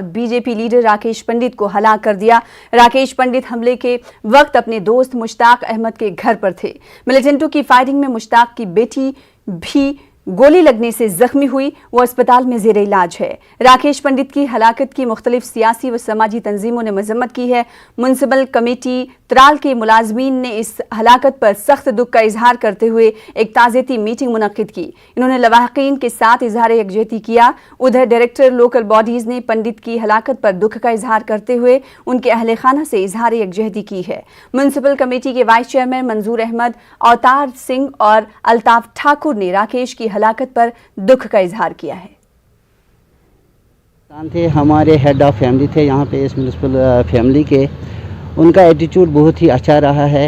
BJP leader Rakesh पंडित को हलाक कर दिया। राकेश पंडित हमले के वक्त अपने दोस्त मुश्ताक अहमद के घर पर थे। मिलिटेंटों की फायरिंग में मुश्ताक की बेटी भी गोली लगने से जख्मी हुई, वो अस्पताल में जेर इलाज है। राकेश पंडित की हलाकत की मुख्तलिफ सियासी व समाजी तंजीमों ने मजम्मत की है। म्युनिसिपल कमेटी त्राल के मुलाजमीन ने इस हलाकत पर सख्त दुख का इजहार करते हुए एक ताज़ियती मीटिंग मुनक्किद की। इन्होंने लवाहिकीन के साथ इजहार यकजहती किया। उधर डायरेक्टर लोकल बॉडीज ने पंडित की हलाकत पर दुख का इजहार करते हुए उनके अहले खाना से इजहार यकजहती की है। म्युनिसिपल कमेटी के वाइस चेयरमैन मंजूर अहमद, अवतार सिंह और अल्ताफ ठाकुर ने राकेश की हलाकत पर दुख का इजहार किया है। थे हमारे हेड ऑफ फैमिली थे यहाँ पे इस म्युनिसिपल फैमिली के। उनका एटीट्यूड बहुत ही अच्छा रहा है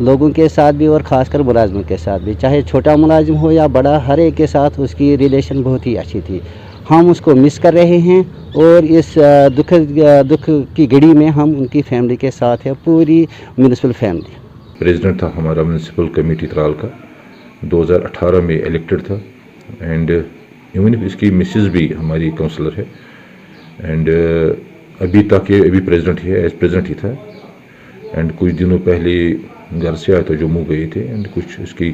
लोगों के साथ भी और ख़ासकर मुलाजिमों के साथ भी, चाहे छोटा मुलाजिम हो या बड़ा, हर एक के साथ उसकी रिलेशन बहुत ही अच्छी थी। हम उसको मिस कर रहे हैं और इस दुख की घड़ी में हम उनकी फैमिली के साथ है, पूरी म्युनिसिपल फैमिली। प्रेसिडेंट था हमारा म्युनिसिपल कमेटी त्राल का, 2018 में इलेक्टेड था एंड इवन इसकी मिसेस भी हमारी काउंसलर है एंड अभी तक ये अभी प्रेसिडेंट ही है, एज प्रेसिडेंट ही था। एंड कुछ दिनों पहले घर से आया था, जम्मू गए थे एंड कुछ इसकी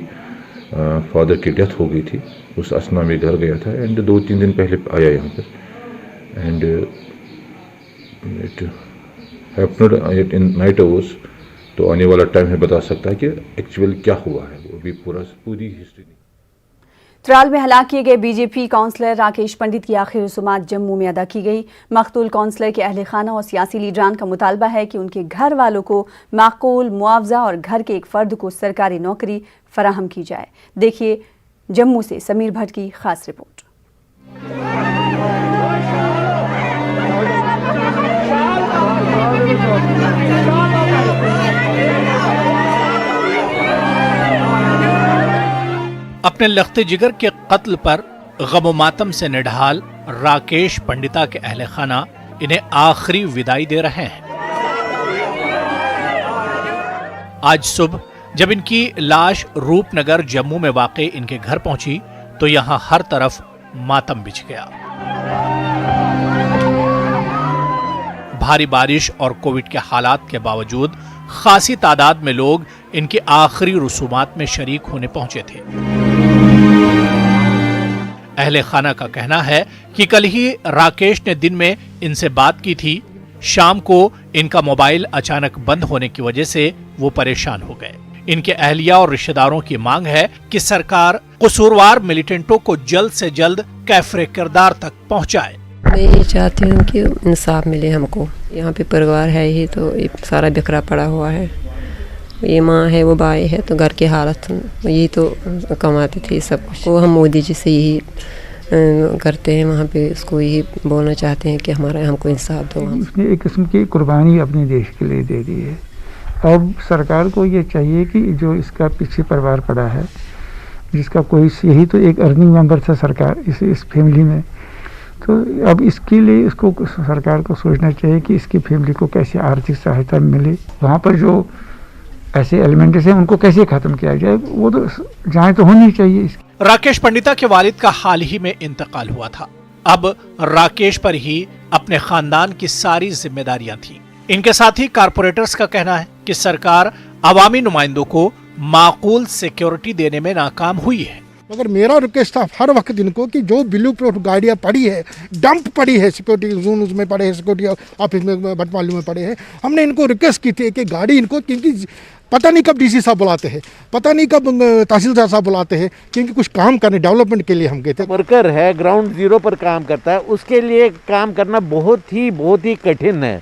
फादर की डेथ हो गई थी, उस असना में घर गया था एंड 2-3 दिन पहले आया यहाँ पर and it happened in night hours. तो आने वाला टाइम है बता सकता है कि एक्चुअल क्या हुआ है, वो भी पूरी हिस्ट्री नहीं। त्राल में हलाक किए गए बीजेपी काउंसलर राकेश पंडित की आखिरी रसूमात जम्मू में अदा की गई। मकतूल काउंसलर के अहले खाना और सियासी लीडरान का मुतालबा है कि उनके घर वालों को माकूल मुआवजा और घर के एक फर्द को सरकारी नौकरी फराहम की जाए। देखिए जम्मू से समीर भट्ट की खास रिपोर्ट। अपने लख्ते जिगर के कत्ल पर गम मातम से निढाल राकेश पंडिता के अहले खाना इन्हें आखिरी विदाई दे रहे हैं। आज सुबह जब इनकी लाश रूपनगर जम्मू में वाक़े इनके घर पहुंची तो यहां हर तरफ मातम बिछ गया। भारी बारिश और कोविड के हालात के बावजूद खासी तादाद में लोग इनकी आखिरी रसूमात में शरीक होने पहुंचे थे। अहले खाना का कहना है कि कल ही राकेश ने दिन में इनसे बात की थी, शाम को इनका मोबाइल अचानक बंद होने की वजह से वो परेशान हो गए। इनके अहलिया और रिश्तेदारों की मांग है कि सरकार कसूरवार मिलिटेंटों को जल्द से जल्द कैफरे किरदार तक पहुंचाए। मैं ये चाहती हूँ कि इंसाफ मिले हमको। यहाँ पे परिवार है ही तो सारा बिखरा पड़ा हुआ है, ये माँ है वो भाई है, तो घर की हालत यही तो कमाती थी सब कुछ। वो हम मोदी जी से यही करते हैं, वहाँ पे इसको यही बोलना चाहते हैं कि हमको इंसाफ दो। उसने एक किस्म की कुर्बानी अपने देश के लिए दे दी है। अब सरकार को ये चाहिए कि जो इसका पीछे परिवार पड़ा है, जिसका कोई यही तो एक अर्निंग मेंबर था सरकार इस फैमिली में, तो अब इसके लिए इसको सरकार को सोचना चाहिए कि इसकी फैमिली को कैसे आर्थिक सहायता मिले। वहाँ पर जो ऐसे एलिमेंट्स हैं उनको कैसे खत्म किया जाए, वो तो जाए तो होनी चाहिए। राकेश पंडिता के वालिद का हाल ही में इंतकाल हुआ था। अब राकेश पर ही अपने खानदान की सारी जिम्मेदारियां थी। इनके साथ ही कारपोरेटर्स का कहना है कि सरकार अवामी नुमाइंदों को माकूल सिक्योरिटी देने में नाकाम हुई है। मगर मेरा रिक्वेस्ट था हर वक्त इनको कि जो ब्लू प्रूफ गाड़ियाँ पड़ी है, डंप पड़ी है, सिक्योरिटी जोन उसमें पड़े हैं, सिक्योरिटी ऑफिस में बटमालू में पड़े हैं, हमने इनको रिक्वेस्ट की थी कि गाड़ी इनको, क्योंकि पता नहीं कब डीसी साहब बुलाते हैं, पता नहीं कब तहसीलदार साहब बुलाते हैं, क्योंकि कुछ काम करने डेवलपमेंट के लिए हम गए थे। वर्कर है, ग्राउंड जीरो पर काम करता है, उसके लिए काम करना बहुत ही कठिन है।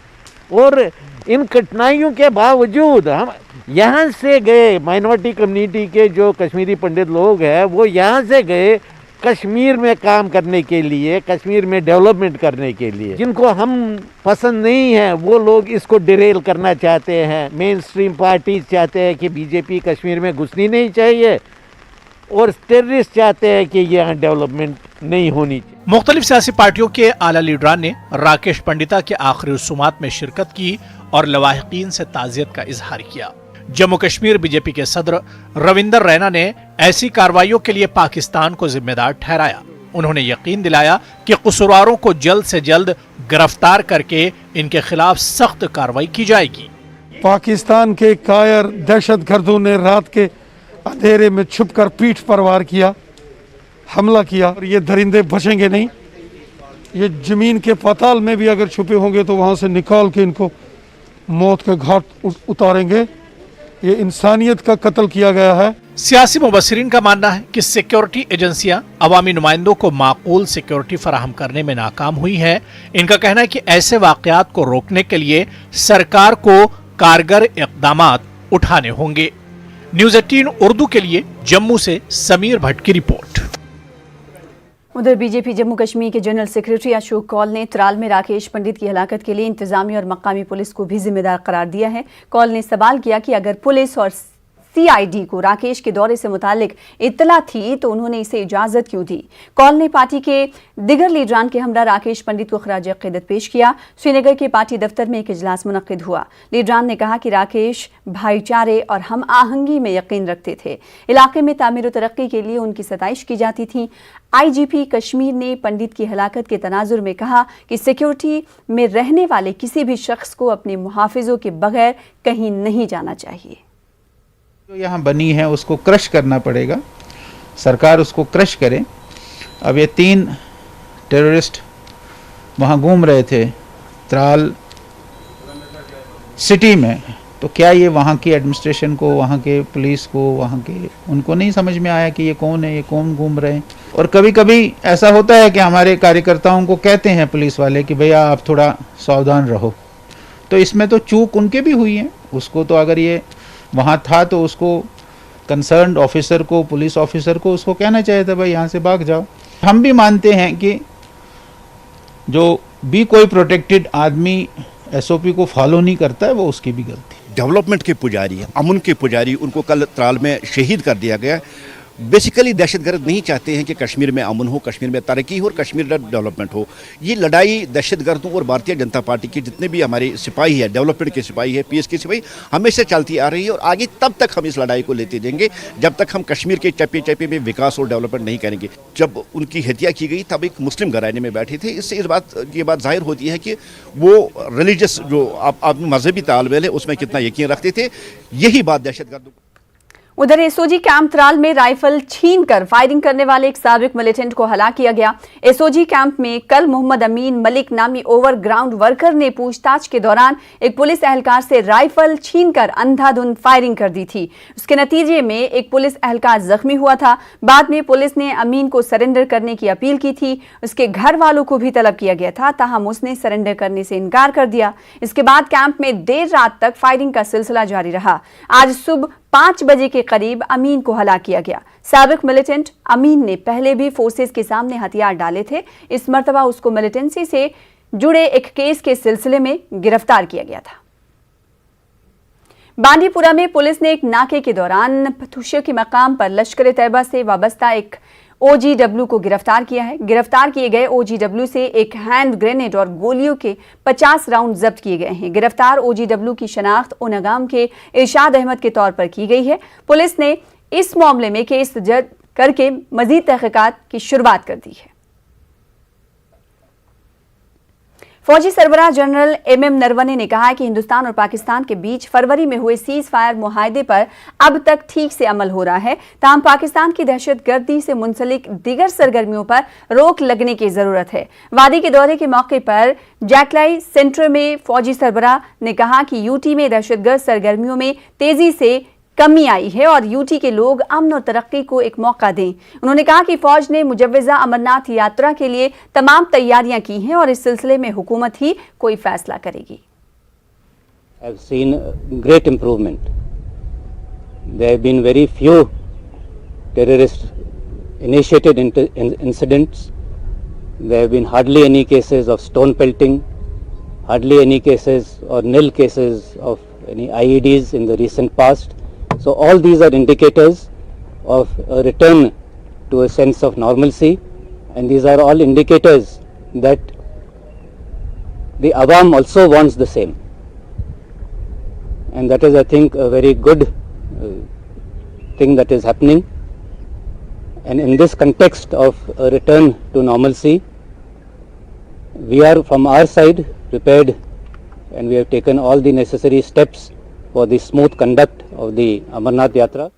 और इन कठिनाइयों के बावजूद हम यहाँ से गए, माइनॉरिटी कम्युनिटी के जो कश्मीरी पंडित लोग हैं वो यहाँ से गए कश्मीर में काम करने के लिए, कश्मीर में डेवलपमेंट करने के लिए। जिनको हम पसंद नहीं है वो लोग इसको डिरेल करना चाहते हैं। मेन स्ट्रीम पार्टीज चाहते हैं कि बीजेपी कश्मीर में घुसनी नहीं चाहिए और टेररिस्ट चाहते हैं कि यहाँ डेवलपमेंट नहीं होनी चाहिए। मुख्तलिफ सियासी पार्टियों के आला लीडरान ने राकेश पंडिता के आखिरी रसूमात में शिरकत की और लवाहिकीन से ताज़ियत का इजहार किया। जम्मू कश्मीर बीजेपी के सदर रविंदर रैना ने ऐसी कार्रवाइयों के लिए पाकिस्तान को जिम्मेदार ठहराया। उन्होंने यकीन दिलाया कि कसूरवारों को जल्द से जल्द गिरफ्तार करके इनके खिलाफ सख्त कार्रवाई की जाएगी। पाकिस्तान के कायर दहशतगर्दों ने रात के अंधेरे में छुपकर पीठ पर वार किया, हमला किया और ये दरिंदे बचेंगे नहीं। ये जमीन के पाताल में भी अगर छुपे होंगे तो वहाँ से निकाल के इनको मौत के घाट उतारेंगे। ये इंसानियत का कत्ल किया गया है। सियासी मुबस्सिरीन का मानना है कि सिक्योरिटी एजेंसियां अवामी नुमाइंदों को माकूल सिक्योरिटी फराहम करने में नाकाम हुई हैं। इनका कहना है कि ऐसे वाकयात को रोकने के लिए सरकार को कारगर इक़दामात उठाने होंगे। न्यूज़ 18 उर्दू के लिए जम्मू से समीर भट्ट की रिपोर्ट। उधर बीजेपी जम्मू कश्मीर के जनरल सेक्रेटरी अशोक कौल ने त्राल में राकेश पंडित की हलाकत के लिए इंतजामी और मकामी पुलिस को भी जिम्मेदार करार दिया है। कौल ने सवाल किया कि अगर पुलिस और सीआईडी को राकेश के दौरे से मुतालिक इत्तला थी तो उन्होंने इसे इजाजत क्यों दी। कौल ने पार्टी के दिगर लीडरान के हमरा राकेश पंडित को खराज अक़ीदत पेश किया। श्रीनगर के पार्टी दफ्तर में एक इजलास मुनक्किद हुआ। लीडरान ने कहा कि राकेश भाईचारे और हम आहंगी में यकीन रखते थे। इलाके में तामीर तरक्की के लिए उनकी सताइश की जाती थी। आईजीपी कश्मीर ने पंडित की हलाकत के तनाजुर में कहा कि सिक्योरिटी में रहने वाले किसी भी शख्स को अपने मुहाफिजों के बगैर कहीं नहीं जाना चाहिए। जो यहाँ बनी है उसको क्रश करना पड़ेगा, सरकार उसको क्रश करे। अब ये 3 टेररिस्ट वहाँ घूम रहे थे त्राल सिटी में, तो क्या ये वहाँ की एडमिनिस्ट्रेशन को, वहाँ के पुलिस को, वहाँ के उनको नहीं समझ में आया कि ये कौन है, ये कौन घूम रहे हैं। और कभी कभी ऐसा होता है कि हमारे कार्यकर्ताओं को कहते हैं पुलिस वाले कि भैया आप थोड़ा सावधान रहो, तो इसमें तो चूक उनके भी हुई है। उसको तो अगर ये वहाँ था तो उसको कंसर्न्ड ऑफिसर को, पुलिस ऑफिसर को उसको कहना चाहिए था भाई यहाँ से भाग जाओ। हम भी मानते हैं कि जो भी कोई प्रोटेक्टेड आदमी एसओपी को फॉलो नहीं करता है वो उसकी भी गलती। डेवलपमेंट के पुजारी, अमन के पुजारी, उनको कल त्राल में शहीद कर दिया गया। बेसिकली दहशतगर्द नहीं चाहते हैं कि कश्मीर में अमन हो, कश्मीर में तरक्की हो और कश्मीर में डेवलपमेंट हो। ये लड़ाई दहशतगर्दों और भारतीय जनता पार्टी के जितने भी हमारे सिपाही है, डेवलपमेंट के सिपाही है, पीएस के सिपाही, हमेशा चलती आ रही है और आगे तब तक हम इस लड़ाई को लेते जाएंगे जब तक हम कश्मीर के चप्पे चप्पे में विकास और डेवलपमेंट नहीं करेंगे। जब उनकी हत्या की गई तब एक मुस्लिम घराने में बैठे थे। इससे ये बात जाहिर होती है कि वो रिलीजियस जो आप मजहबी तालमेल है उसमें कितना यकीन रखते थे। यही बात दहशतगर्दों। उधर एसओजी कैंप त्राल में राइफल छीनकर फायरिंग करने वाले एक साबिक मिलिटेंट को हलाक किया गया। एसओजी कैंप में कल मोहम्मद अमीन मलिक नामी ओवरग्राउंड वर्कर ने पूछताछ के दौरान एक पुलिस एहलकार से राइफल छीनकर अंधाधुंध फायरिंग कर दी थी। उसके नतीजे में एक पुलिस एहलकार जख्मी हुआ था। बाद में पुलिस ने अमीन को सरेंडर करने की अपील की थी। उसके घर वालों को भी तलब किया गया था, ताहम उसने सरेंडर करने से इनकार कर दिया। इसके बाद कैंप में देर रात तक फायरिंग का सिलसिला जारी रहा। आज सुबह 5 बजे के करीब अमीन को हलाक किया गया। साबिक मिलिटेंट अमीन ने पहले भी फोर्सेस के सामने हथियार डाले थे। इस मर्तबा उसको मिलिटेंसी से जुड़े एक केस के सिलसिले में गिरफ्तार किया गया था। बांडीपुरा में पुलिस ने एक नाके के दौरान पथुशे के मकाम पर लश्कर तैयबा से वाबस्ता एक ओजीडब्ल्यू को गिरफ्तार किया है। गिरफ्तार किए गए ओजीडब्ल्यू से एक हैंड ग्रेनेड और गोलियों के 50 राउंड जब्त किए गए हैं। गिरफ्तार ओजीडब्ल्यू की शनाख्त उनगाम के इरशाद अहमद के तौर पर की गई है। पुलिस ने इस मामले में केस दर्ज करके मजीद तहकीकात की शुरुआत कर दी है। फौजी सरबराह जनरल एमएम नरवणे ने कहा है कि हिंदुस्तान और पाकिस्तान के बीच फरवरी में हुए सीज फायर मुआहदे पर अब तक ठीक से अमल हो रहा है। ताहम पाकिस्तान की दहशतगर्दी से मुंसलिक दीगर सरगर्मियों पर रोक लगने की जरूरत है। वादी के दौरे के मौके पर जैकलाई सेंटर में फौजी सरबराह ने कहा कि यूटी में दहशतगर्द सरगर्मियों में तेजी से कमी आई है और यूटी के लोग अमन और तरक्की को एक मौका दें। उन्होंने कहा कि फौज ने मुजव्वजा अमरनाथ यात्रा के लिए तमाम तैयारियां की हैं और इस सिलसिले में हुकूमत ही कोई फैसला करेगी। I've seen great improvement. There have been very few terrorist initiated incidents. There have been hardly any cases of stone pelting, hardly any cases or nil cases of any IEDs in the recent past. So all these are indicators of a return to a sense of normalcy, and these are all indicators that the Awam also wants the same, and that is, I think, a very good thing that is happening. And in this context of a return to normalcy, we are from our side prepared, and we have taken all the necessary steps for the smooth conduct of the Amarnath Yatra.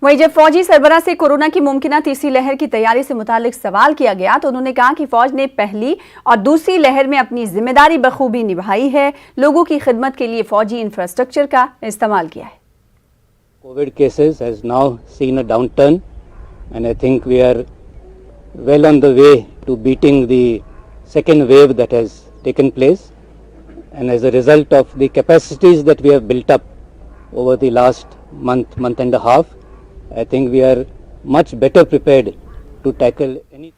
वहीं जब फौजी सरबराह से corona की मुमकिना तीसरी लहर की तैयारी से मुतालिक सवाल किया गया तो उन्होंने कहा कि फौज ने पहली और दूसरी लहर में अपनी जिम्मेदारी बखूबी निभाई है। लोगों की खिदमत के लिए फौजी इंफ्रास्ट्रक्चर का इस्तेमाल किया है। COVID cases has now seen a downturn, and I think we are well on the way to beating the second wave that has taken place. And as a result of the capacities that we have built up over the last month and a half, I think we are much better prepared to tackle any.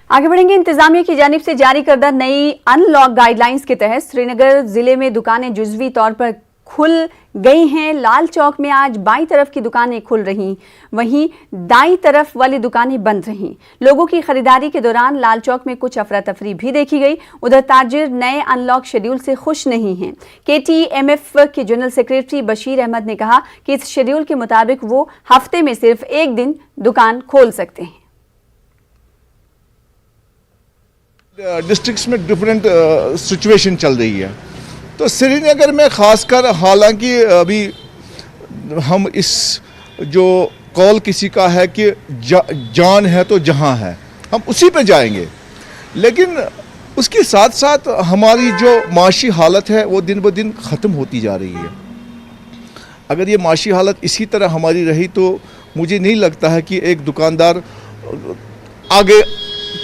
आगे बढ़ेंगे। इंतजामिया की जानिब से जारी करदा नई unlock guidelines के तहत श्रीनगर जिले में दुकानें जुज़वी तौर पर खुल गई हैं। लाल चौक में आज बाईं तरफ की दुकानें खुल रहीं, वहीं दाईं तरफ वाली दुकानें बंद रहीं। लोगों की खरीदारी के दौरान लाल चौक में कुछ अफरा तफरी भी देखी गई। उधर ताजिर नए अनलॉक शेड्यूल से खुश नहीं हैं। KTMF के जनरल सेक्रेटरी बशीर अहमद ने कहा कि इस शेड्यूल के मुताबिक वो हफ्ते में सिर्फ एक दिन दुकान खोल सकते हैं। डिस्ट्रिक्ट्स में डिफरेंट सिचुएशन चल रही है, तो श्रीनगर में ख़ासकर हालांकि अभी हम इस जो कॉल किसी का है कि जान है तो जहां है, हम उसी पे जाएंगे, लेकिन उसके साथ साथ हमारी जो माशी हालत है वो दिन ब दिन ख़त्म होती जा रही है। अगर ये माशी हालत इसी तरह हमारी रही तो मुझे नहीं लगता है कि एक दुकानदार आगे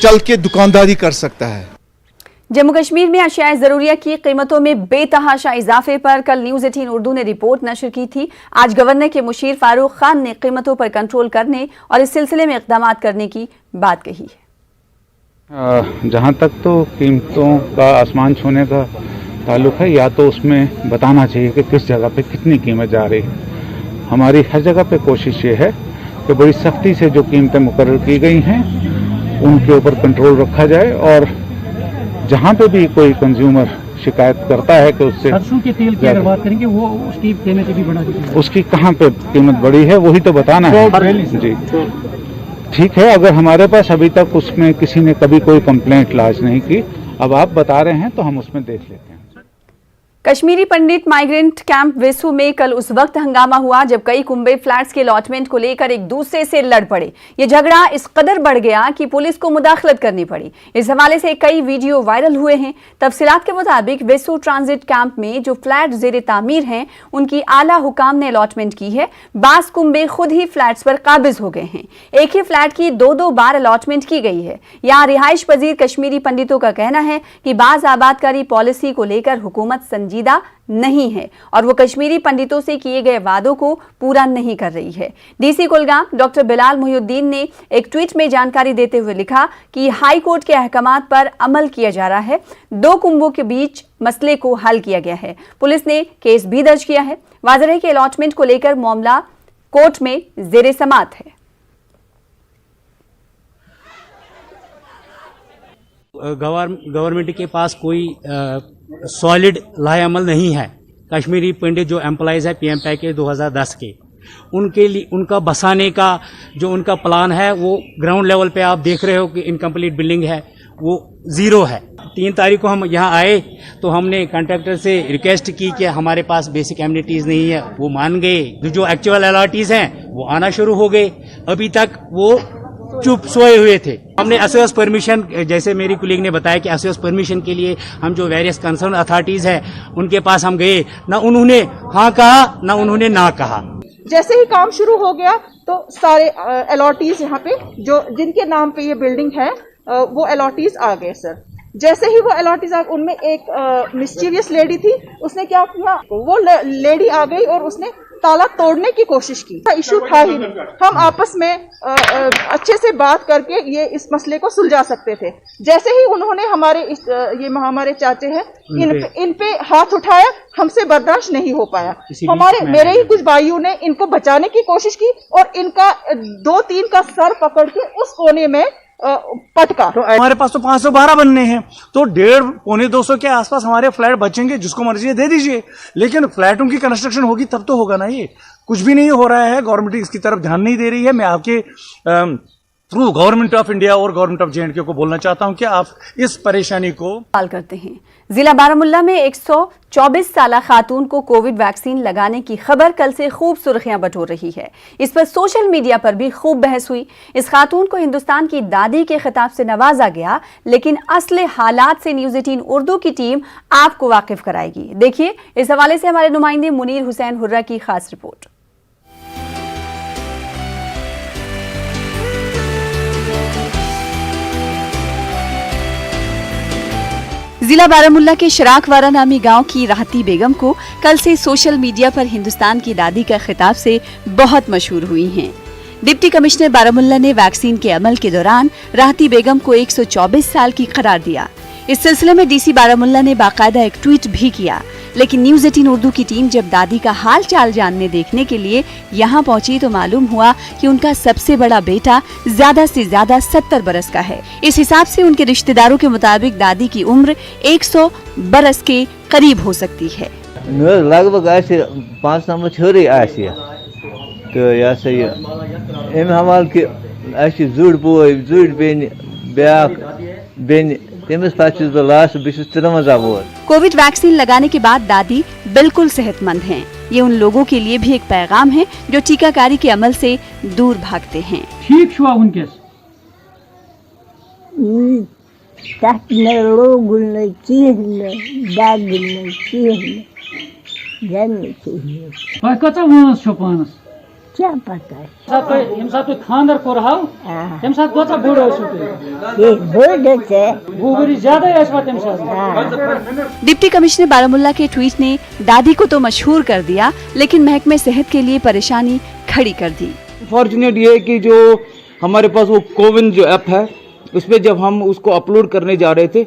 चल के दुकानदारी कर सकता है। जम्मू कश्मीर में अशियाए ज़रूरिया की कीमतों में बेतहाशा इजाफे पर कल न्यूज़ 18 उर्दू ने रिपोर्ट नशर की थी। आज गवर्नर के मुशीर फारूक खान ने कीमतों पर कंट्रोल करने और इस सिलसिले में इक़दाम करने की बात कही है। जहाँ तक तो कीमतों का आसमान छूने का ताल्लुक है, या तो उसमें बताना चाहिए कि किस जगह पे कितनी कीमत जा रही है। हमारी हर जगह पे कोशिश ये है कि बड़ी सख्ती से जो कीमतें मुकर्रर की गई हैं उनके ऊपर कंट्रोल रखा जाए, और जहाँ पे भी कोई कंज्यूमर शिकायत करता है कि उससे सरसों के तेल की अगर बात करेंगे वो उसकी कीमतें भी बढ़ा दी, उसकी कहाँ पे कीमत बढ़ी है वही तो बताना है जी। ठीक है, अगर हमारे पास अभी तक उसमें किसी ने कभी कोई कंप्लेंट लॉन्च नहीं की, अब आप बता रहे हैं तो हम उसमें देख लेते हैं। कश्मीरी पंडित माइग्रेंट कैंप वेसू में कल उस वक्त हंगामा हुआ जब कई कुंबे फ्लैट्स के अलॉटमेंट को लेकर एक दूसरे से लड़ पड़े। ये झगड़ा इस कदर बढ़ गया कि पुलिस को मुदाखलत करनी पड़ी। इस हवाले से कई वीडियो वायरल हुए हैं। तफसीलात के मुताबिक वेसू ट्रांजिट कैंप में जो फ्लैट जेर तामीर हैं उनकी आला हुकाम ने अलॉटमेंट की है। बास कुंबे खुद ही फ्लैट्स पर काबिज हो गए हैं। एक ही फ्लैट की दो बार अलॉटमेंट की गई है। यहाँ रिहाइश पजीर कश्मीरी पंडितों का कहना है कि बाज आबादकारी पॉलिसी को लेकर हुकूमत संजीदा नहीं है और वो कश्मीरी पंडितों से किए गए वादों को पूरा नहीं कर रही है। डीसी कुलगाम डॉक्टर बिलाल मोहिउद्दीन ने एक ट्वीट में जानकारी देते हुए लिखा कि हाई कोर्ट के अहकामात पर अमल किया जा रहा है। दो कुंभों के बीच मसले को हल किया गया है। पुलिस ने केस भी दर्ज किया है। वाज़ेह है कि अलॉटमेंट को लेकर मामला कोर्ट में जेर समाअत है। गवर्नमेंट के पास कोई सॉलिड लाए अमल नहीं है। कश्मीरी पंडित जो एम्प्लॉइज़ है पीएम पैकेज 2010 के, उनके लिए उनका बसाने का जो उनका प्लान है वो ग्राउंड लेवल पे आप देख रहे हो कि इनकम्प्लीट बिल्डिंग है, वो ज़ीरो है। 3 तारीख को हम यहाँ आए तो हमने कॉन्ट्रैक्टर से रिक्वेस्ट की कि हमारे पास बेसिक एमिनिटीज़ नहीं है, वो मान गए। जो एक्चुअल अलॉटीज़ हैं वो आना शुरू हो गए। अभी तक वो चुप सोए हुए थे। हमने एसओएस परमिशन, जैसे मेरी कुलीग ने बताया कि एसओएस परमिशन के लिए हम जो वेरियस कंसर्न अथॉरिटीज हैं उनके पास हम गए, ना उन्होंने हाँ कहा ना उन्होंने ना कहा। जैसे ही काम शुरू हो गया तो सारे अलॉटीज यहाँ पे जो जिनके नाम पे ये बिल्डिंग है वो अलॉटीज आ गए सर। जैसे ही वो अलॉटीज आ, उनमें एक मिस्टीरियस लेडी थी, उसने क्या किया, वो लेडी आ गई और उसने ताला तोड़ने की कोशिश की। इशू था ही नहीं, हम आपस में अच्छे से बात करके ये इस मसले को सुलझा सकते थे। जैसे ही उन्होंने हमारे चाचे हैं इन पे हाथ उठाया, हमसे बर्दाश्त नहीं हो पाया। मेरे ही कुछ भाइयों ने इनको बचाने की कोशिश की और इनका 2-3 का सर पकड़ के उस कोने में पटका। तो हमारे पास तो 512 बनने हैं, तो 150 पौने 200 के आसपास हमारे फ्लैट बचेंगे, जिसको मर्जी दे दीजिए, लेकिन फ्लैटों की कंस्ट्रक्शन होगी तब तो होगा ना। ये कुछ भी नहीं हो रहा है, गवर्नमेंट इसकी तरफ ध्यान नहीं दे रही है। मैं आपके थ्रू गवर्नमेंट ऑफ इंडिया और गवर्नमेंट ऑफ J&K को बोलना चाहता हूं कि आप इस परेशानी को सवाल करते हैं। जिला बारामुल्ला में 124 साला खातून को कोविड वैक्सीन लगाने की खबर कल से खूब सुर्खियां बटोर रही है। इस पर सोशल मीडिया पर भी खूब बहस हुई। इस खातून को हिंदुस्तान की दादी के खिताब से नवाजा गया, लेकिन असली हालात से न्यूज़ 18 उर्दू की टीम आपको वाकिफ कराएगी। देखिए, इस हवाले से हमारे नुमाइंदे मुनीर हुसैन हुर्रा की खास रिपोर्ट। जिला बारामुल्ला के शराकवारा नामी गांव की राहती बेगम को कल से सोशल मीडिया पर हिंदुस्तान की दादी का खिताब से बहुत मशहूर हुई हैं। डिप्टी कमिश्नर बारामुल्ला ने वैक्सीन के अमल के दौरान राहती बेगम को 124 साल की करार दिया। इस सिलसिले में डीसी बारामुल्ला ने बाकायदा एक ट्वीट भी किया, लेकिन न्यूज़ 18 उर्दू की टीम जब दादी का हाल चाल जानने देखने के लिए यहाँ पहुंची तो मालूम हुआ कि उनका सबसे बड़ा बेटा ज्यादा से ज्यादा 70 बरस का है। इस हिसाब से उनके रिश्तेदारों के मुताबिक दादी की उम्र 100 बरस के करीब हो सकती है। लगभग 5 नंबर छोरी तो यह सही अम हवाल के जुड़ बोय जुड़ Ben back Ben Covid vaccine लगाने के बाद दादी बिल्कुल सेहतमंद हैं। ये उन लोगों के लिए भी एक पैगाम है जो टीकाकारी के अमल से दूर भागते हैं। ठीक हुआ उनके क्या पता है खानदार को रहाओ डिप्टी कमिश्नर बारामुल्ला के ट्वीट ने दादी को तो मशहूर कर दिया, लेकिन महकमे सेहत के लिए परेशानी खड़ी कर दी। फॉर्चुनेट ये है कि जो हमारे पास वो कोविन जो ऐप है, उसमें जब हम उसको अपलोड करने जा रहे थे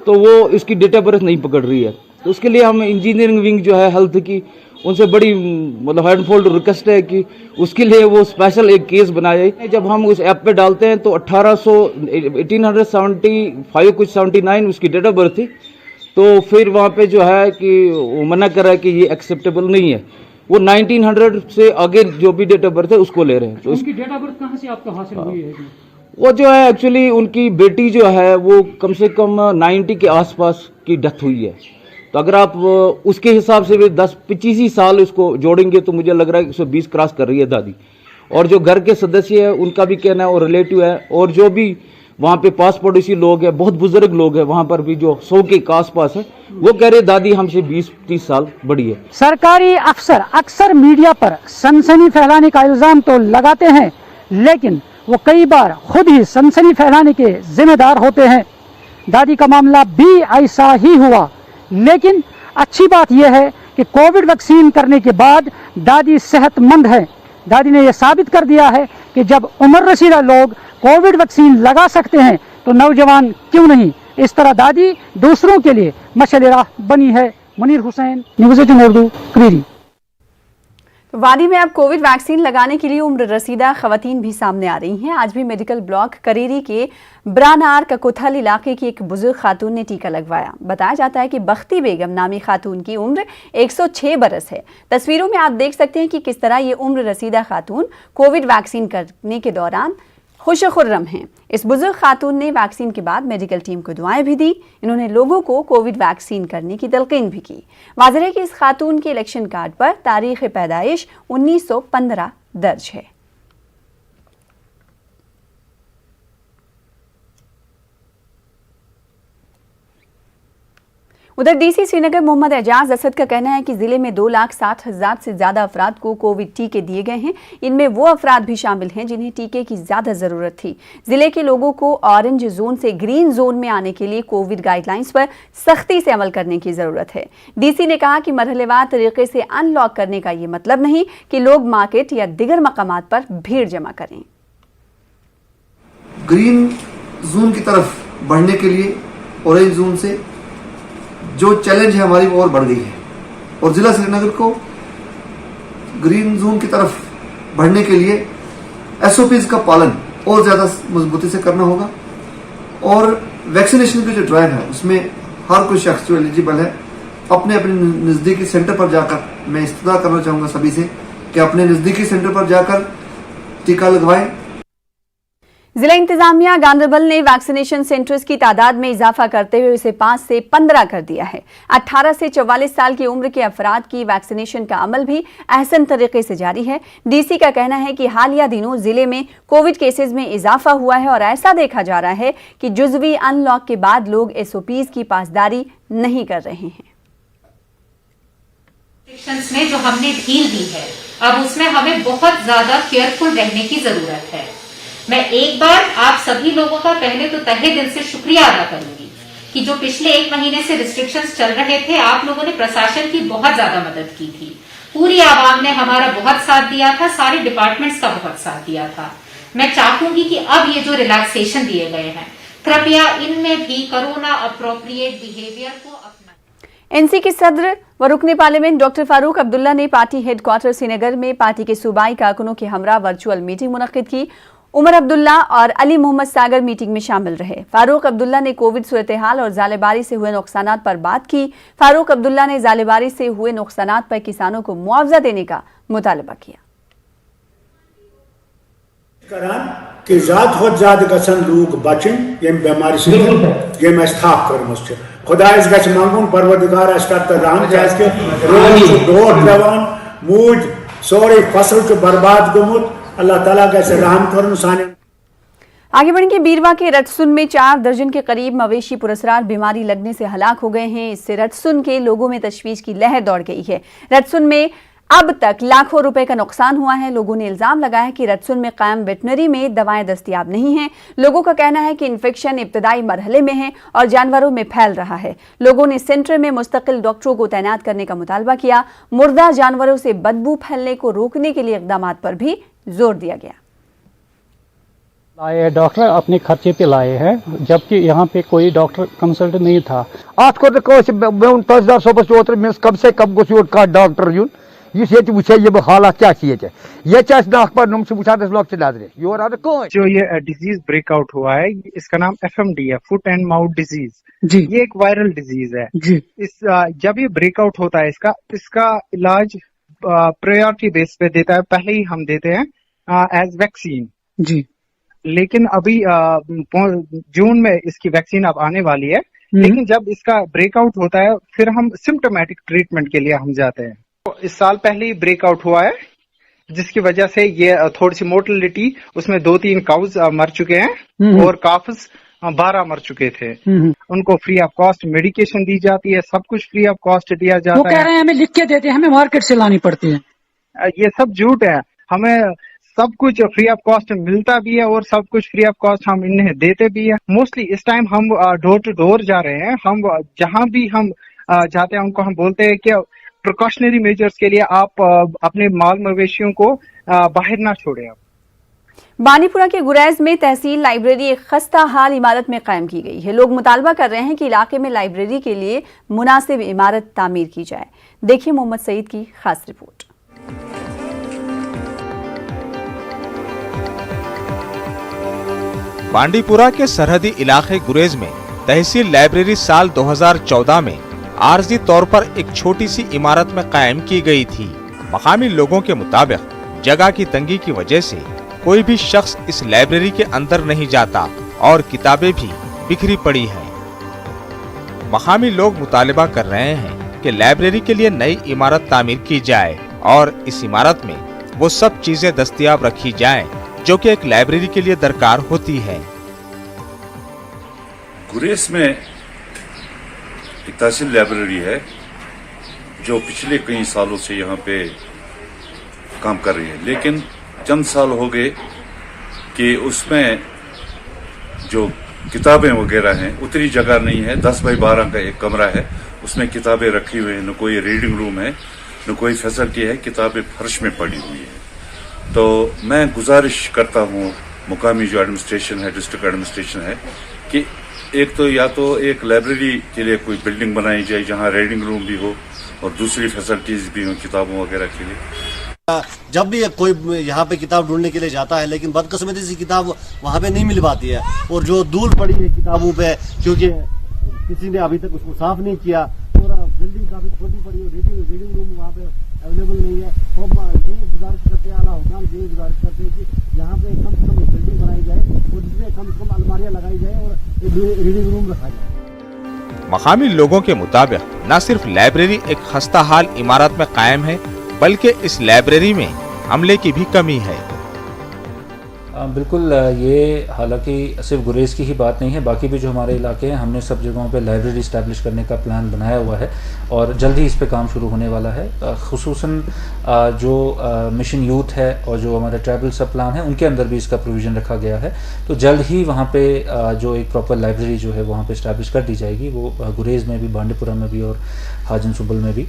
तो वो इसकी डेट ऑफ बर्थ नहीं पकड़ रही है। तो उसके लिए हम इंजीनियरिंग विंग जो है हेल्थ की, उनसे बड़ी मतलब हैंडफोल्ड रिक्वेस्ट है कि उसके लिए वो स्पेशल एक केस बनाए। जब हम उस ऐप पे डालते हैं तो 1875 कुछ 79 उसकी डेट ऑफ बर्थ थी, तो फिर वहाँ पे जो है कि वो मना कर रहा है कि ये एक्सेप्टेबल नहीं है। वो 1900 से आगे जो भी डेट ऑफ बर्थ है उसको ले रहे हैं। तो उसकी डेट ऑफ बर्थ कहाँ से आपको हासिल हुई है? वो जो है एक्चुअली उनकी बेटी जो है वो कम से कम 90 के आसपास की डेथ हुई है। तो अगर आप उसके हिसाब से भी 10-25 ही साल उसको जोड़ेंगे तो मुझे लग रहा है 120 क्रॉस कर रही है दादी। और जो घर के सदस्य है उनका भी कहना है और रिलेटिव है, और जो भी वहाँ पे पास पड़ोसी लोग हैं, बहुत बुजुर्ग लोग हैं वहाँ पर भी जो 100 के आसपास है, वो कह रहे दादी हमसे 20-30 साल बड़ी है। सरकारी अफसर अक्सर मीडिया पर सनसनी फैलाने का इल्जाम तो लगाते हैं, लेकिन वो कई बार खुद ही सनसनी फैलाने के जिम्मेदार होते हैं। दादी का मामला भी ऐसा ही हुआ, लेकिन अच्छी बात यह है कि कोविड वैक्सीन करने के बाद दादी सेहतमंद है। दादी ने यह साबित कर दिया है कि जब उम्र रसीदा लोग कोविड वैक्सीन लगा सकते हैं तो नौजवान क्यों नहीं। इस तरह दादी दूसरों के लिए मशाल राह बनी है। मुनीर हुसैन, न्यूज़ 18 उर्दू, क्रीरी। वादी में अब कोविड वैक्सीन लगाने के लिए उम्र रसीदा खवातीन भी सामने आ रही हैं। आज भी मेडिकल ब्लॉक करेरी के ब्रानार ककोथल इलाके की एक बुजुर्ग खातून ने टीका लगवाया। बताया जाता है कि बख्ती बेगम नामी खातून की उम्र 106 बरस है। तस्वीरों में आप देख सकते हैं कि किस तरह ये उम्र रसीदा खातून कोविड वैक्सीन करने के दौरान खुश खुर्रम हैं। इस बुजुर्ग खातून ने वैक्सीन के बाद मेडिकल टीम को दुआएं भी दी। इन्होंने लोगों को कोविड वैक्सीन करने की तलकीन भी की। वाज़ेह है कि इस खातून के इलेक्शन कार्ड पर तारीख पैदाइश 1915 दर्ज है। उधर डीसी श्रीनगर मोहम्मद एजाज असद का कहना है कि जिले में 2,60,000 से ज्यादा अफराद को कोविड टीके दिए गए हैं। इनमें वो अफराद भी शामिल हैं जिन्हें टीके की ज्यादा जरूरत थी। जिले के लोगों को ऑरेंज जोन से ग्रीन जोन में आने के लिए कोविड गाइडलाइंस पर सख्ती से अमल करने की जरूरत है। डीसी ने कहा कि मरहलेवार तरीके से अनलॉक करने का ये मतलब नहीं कि लोग मार्केट या दिगर मकामात पर भीड़ जमा करें। ग्रीन जोन की तरफ बढ़ने के लिए ऑरेंज जोन से जो चैलेंज है हमारी वो और बढ़ गई है, और जिला श्रीनगर को ग्रीन जोन की तरफ बढ़ने के लिए SOPs का पालन और ज़्यादा मजबूती से करना होगा। और वैक्सीनेशन की जो ड्राइव है उसमें हर कोई शख्स जो एलिजिबल है अपने अपने नज़दीकी सेंटर पर जाकर, मैं इस्तदा करना चाहूँगा सभी से कि अपने नज़दीकी सेंटर पर जाकर टीका लगवाएं। जिला इंतजामिया गांधरबल ने वैक्सीनेशन सेंटर्स की तादाद में इजाफा करते हुए उसे 5 से 15 कर दिया है। 18 से 44 साल की उम्र के अफराद की वैक्सीनेशन का अमल भी अहसन तरीके से जारी है। डीसी का कहना है कि हालिया दिनों जिले में कोविड केसेस में इजाफा हुआ है और ऐसा देखा जा रहा है कि जुज़वी अनलॉक के बाद लोग SOPs की पासदारी नहीं कर रहे हैं। में जो हमने ढील दी है, अब उसमें हमें बहुत ज्यादा केयरफुल रहने की जरूरत है। मैं एक बार आप सभी लोगों का पहले तो तहे दिल से शुक्रिया अदा करूंगी कि जो पिछले 1 महीने से रिस्ट्रिक्शंस चल रहे थे, आप लोगों ने प्रशासन की बहुत ज्यादा मदद की थी। पूरी आवाम ने हमारा बहुत साथ दिया था, सारे डिपार्टमेंट्स का बहुत साथ दिया था। मैं चाहूंगी कि अब ये जो रिलैक्सेशन दिए गए हैं, कृपया इनमें भी कोरोना अप्रोप्रिएट बिहेवियर को अपनाएं। एनसी के सदर व रुकने पार्लियामेंट डॉक्टर फारूक अब्दुल्ला ने पार्टी हेडक्वार्टर श्रीनगर में पार्टी के सूबाई कारकुनों के हमरा वर्चुअल मीटिंग मुनक्किद की। उमर अब्दुल्ला और अली मोहम्मद सागर मीटिंग में शामिल रहे। फारूक अब्दुल्ला ने कोविड सूरत हाल और जालेबारी से हुए नुकसानात पर बात की। फारूक अब्दुल्ला ने जालेबारी से हुए नुकसानात पर किसानों को मुआवजा देने का मुतालबा किया। कि ज़्यादा खुद ज़्यादा गसन लोग बचन यम बीमारी से यम थाक कर्मस खुदा गछ मंगुन परवरदिगार कर रहम क्या डोर पेवान मूज सोरे फसल बर्बाद गोमुत अल्लाह ताला गछ रहम कर साने। आगे बढ़ेंगे। बीरवा के रटसुन में 4 दर्जन के करीब मवेशी पुरस्कार बीमारी लगने से हलाक हो गए हैं। इससे रटसुन के लोगों में तशवीश की लहर दौड़ गई है। रटसुन में अब तक लाखों रुपए का नुकसान हुआ है। लोगों ने इल्जाम लगाया है कि रटसुन में कायम वेटनरी में दवाएं दस्तयाब नहीं हैं। लोगों का कहना है कि इन्फेक्शन इब्तदाई मरहले में है और जानवरों में फैल रहा है। लोगों ने सेंटर में मुस्तकिल डॉक्टरों को तैनात करने का मुतालबा किया। मुर्दा जानवरों से बदबू फैलने को रोकने के लिए इकदाम पर भी जोर दिया गया। लाए डॉक्टर अपने खर्चे पे लाए हैं, जबकि यहाँ पे कोई डॉक्टर कंसल्ट नहीं था। अत कोर तहसीलदार सोबस ओतर मिस कम से कम गोस योर का डॉक्टर यून इस ये वुचे ये हालात क्या ये नाखपर नुम से वुचान लोग नजर योर आर को जो ये डिजीज ब्रेकआउट हुआ है, इसका नाम FMD है, फुट एंड माउथ डिजीज जी। ये एक वायरल डिजीज है जी। इस जब ये ब्रेकआउट होता है इसका इलाज प्रायोरिटी बेस पे देता है, पहले ही हम देते हैं एज वैक्सीन जी। लेकिन अभी जून में इसकी वैक्सीन अब आने वाली है, लेकिन जब इसका ब्रेकआउट होता है फिर हम सिम्टोमेटिक ट्रीटमेंट के लिए हम जाते हैं। तो इस साल पहले ही ब्रेकआउट हुआ है, जिसकी वजह से ये थोड़ी सी मोर्टेलिटी, उसमें 2-3 काउज मर चुके हैं और काफ्स 12 मर चुके थे। उनको फ्री ऑफ कॉस्ट मेडिकेशन दी जाती है, सब कुछ फ्री ऑफ कॉस्ट दिया जाता है। वो कह रहे हैं हमें लिख के देते हैं, हमें मार्केट से लानी पड़ती है। ये सब झूठ है, हमें सब कुछ फ्री ऑफ कॉस्ट मिलता भी है और सब कुछ फ्री ऑफ कॉस्ट हम इन्हें देते भी है। मोस्टली इस टाइम हम डोर टू डोर जा रहे हैं। हम जहां भी हम जाते हैं उनको हम बोलते हैं कि प्रिकॉशनरी मेजर्स के लिए आप अपने माल मवेशियों को बाहर ना छोड़ें। बानीपुरा के गुरैज में तहसील लाइब्रेरी एक खस्ता हाल इमारत में कायम की गई है। लोग मुतालबा कर रहे हैं कि इलाके में लाइब्रेरी के लिए मुनासिब इमारत तामीर की जाए। देखिए मोहम्मद सईद की खास रिपोर्ट। बांडीपुरा के सरहदी इलाके गुरेज में तहसील लाइब्रेरी साल 2014 में आर्जी तौर पर एक छोटी सी इमारत में कायम की गई थी। मकामी लोगों के मुताबिक जगह की तंगी की वजह से कोई भी शख्स इस लाइब्रेरी के अंदर नहीं जाता और किताबें भी बिखरी पड़ी हैं। मकामी लोग मुतालबा कर रहे हैं कि लाइब्रेरी के लिए नई इमारत तामीर की जाए और इस इमारत में वो सब चीजें दस्तयाब रखी जाएं जो कि एक लाइब्रेरी के लिए दरकार होती है। गुरेज में एक तहसील लाइब्रेरी है जो पिछले कई सालों से यहाँ पे काम कर रही है, लेकिन चंद साल हो गए कि उसमें जो किताबें वगैरह हैं उतनी जगह नहीं है। 10 बाई 12 का एक कमरा है, उसमें किताबें रखी हुई हैं, न कोई रीडिंग रूम है न कोई फैसिलिटी है, किताबें फर्श में पड़ी हुई हैं। तो मैं गुजारिश करता हूँ मुकामी जो एडमिनिस्ट्रेशन है, डिस्ट्रिक्ट एडमिनिस्ट्रेशन है, कि एक तो या तो एक लाइब्रेरी के लिए कोई बिल्डिंग बनाई जाए जहाँ रीडिंग रूम भी हो और दूसरी फैसिलिटीज भी हो किताबों वगैरह के लिए। जब भी कोई यहाँ पे किताब ढूंढने के लिए जाता है, लेकिन बदकिस्मती से किताब वहाँ पे नहीं मिल पाती है, और जो धूल पड़ी है किताबों पे क्योंकि किसी ने अभी तक उसको साफ नहीं किया, और बिल्डिंग काफी छोटी पड़ी है, रीडिंग रूम वहाँ पे अवेलेबल नहीं है। और यही गुजारिश करते हैं, आला हुकाम यही गुजारिश करते हैं कि यहाँ पे कम से कम बिल्डिंग बनाई जाए और जिसमें कम से कम अलमारियाँ लगाई जाए और रीडिंग रूम रखा जाए। मकामी लोगों के मुताबिक न सिर्फ लाइब्रेरी एक खस्ताहाल इमारत में कायम है, बल्कि इस लाइब्रेरी में अमले की भी कमी है। बिल्कुल, ये हालांकि सिर्फ गुरेज की ही बात नहीं है, बाकी भी जो हमारे इलाके हैं हमने सब जगहों पे लाइब्रेरी इस्टेब्लिश करने का प्लान बनाया हुआ है और जल्द ही इस पे काम शुरू होने वाला है। खुसूसन जो मिशन यूथ है और जो हमारा ट्राइबल सब प्लान है उनके अंदर भी इसका प्रोविज़न रखा गया है। तो जल्द ही वहाँ पे जो एक प्रॉपर लाइब्रेरी जो है वहाँ पे इस्टेब्लिश कर दी जाएगी, वो गुरेज में भी, बांडीपुरा में भी और हाजन सुबल में भी।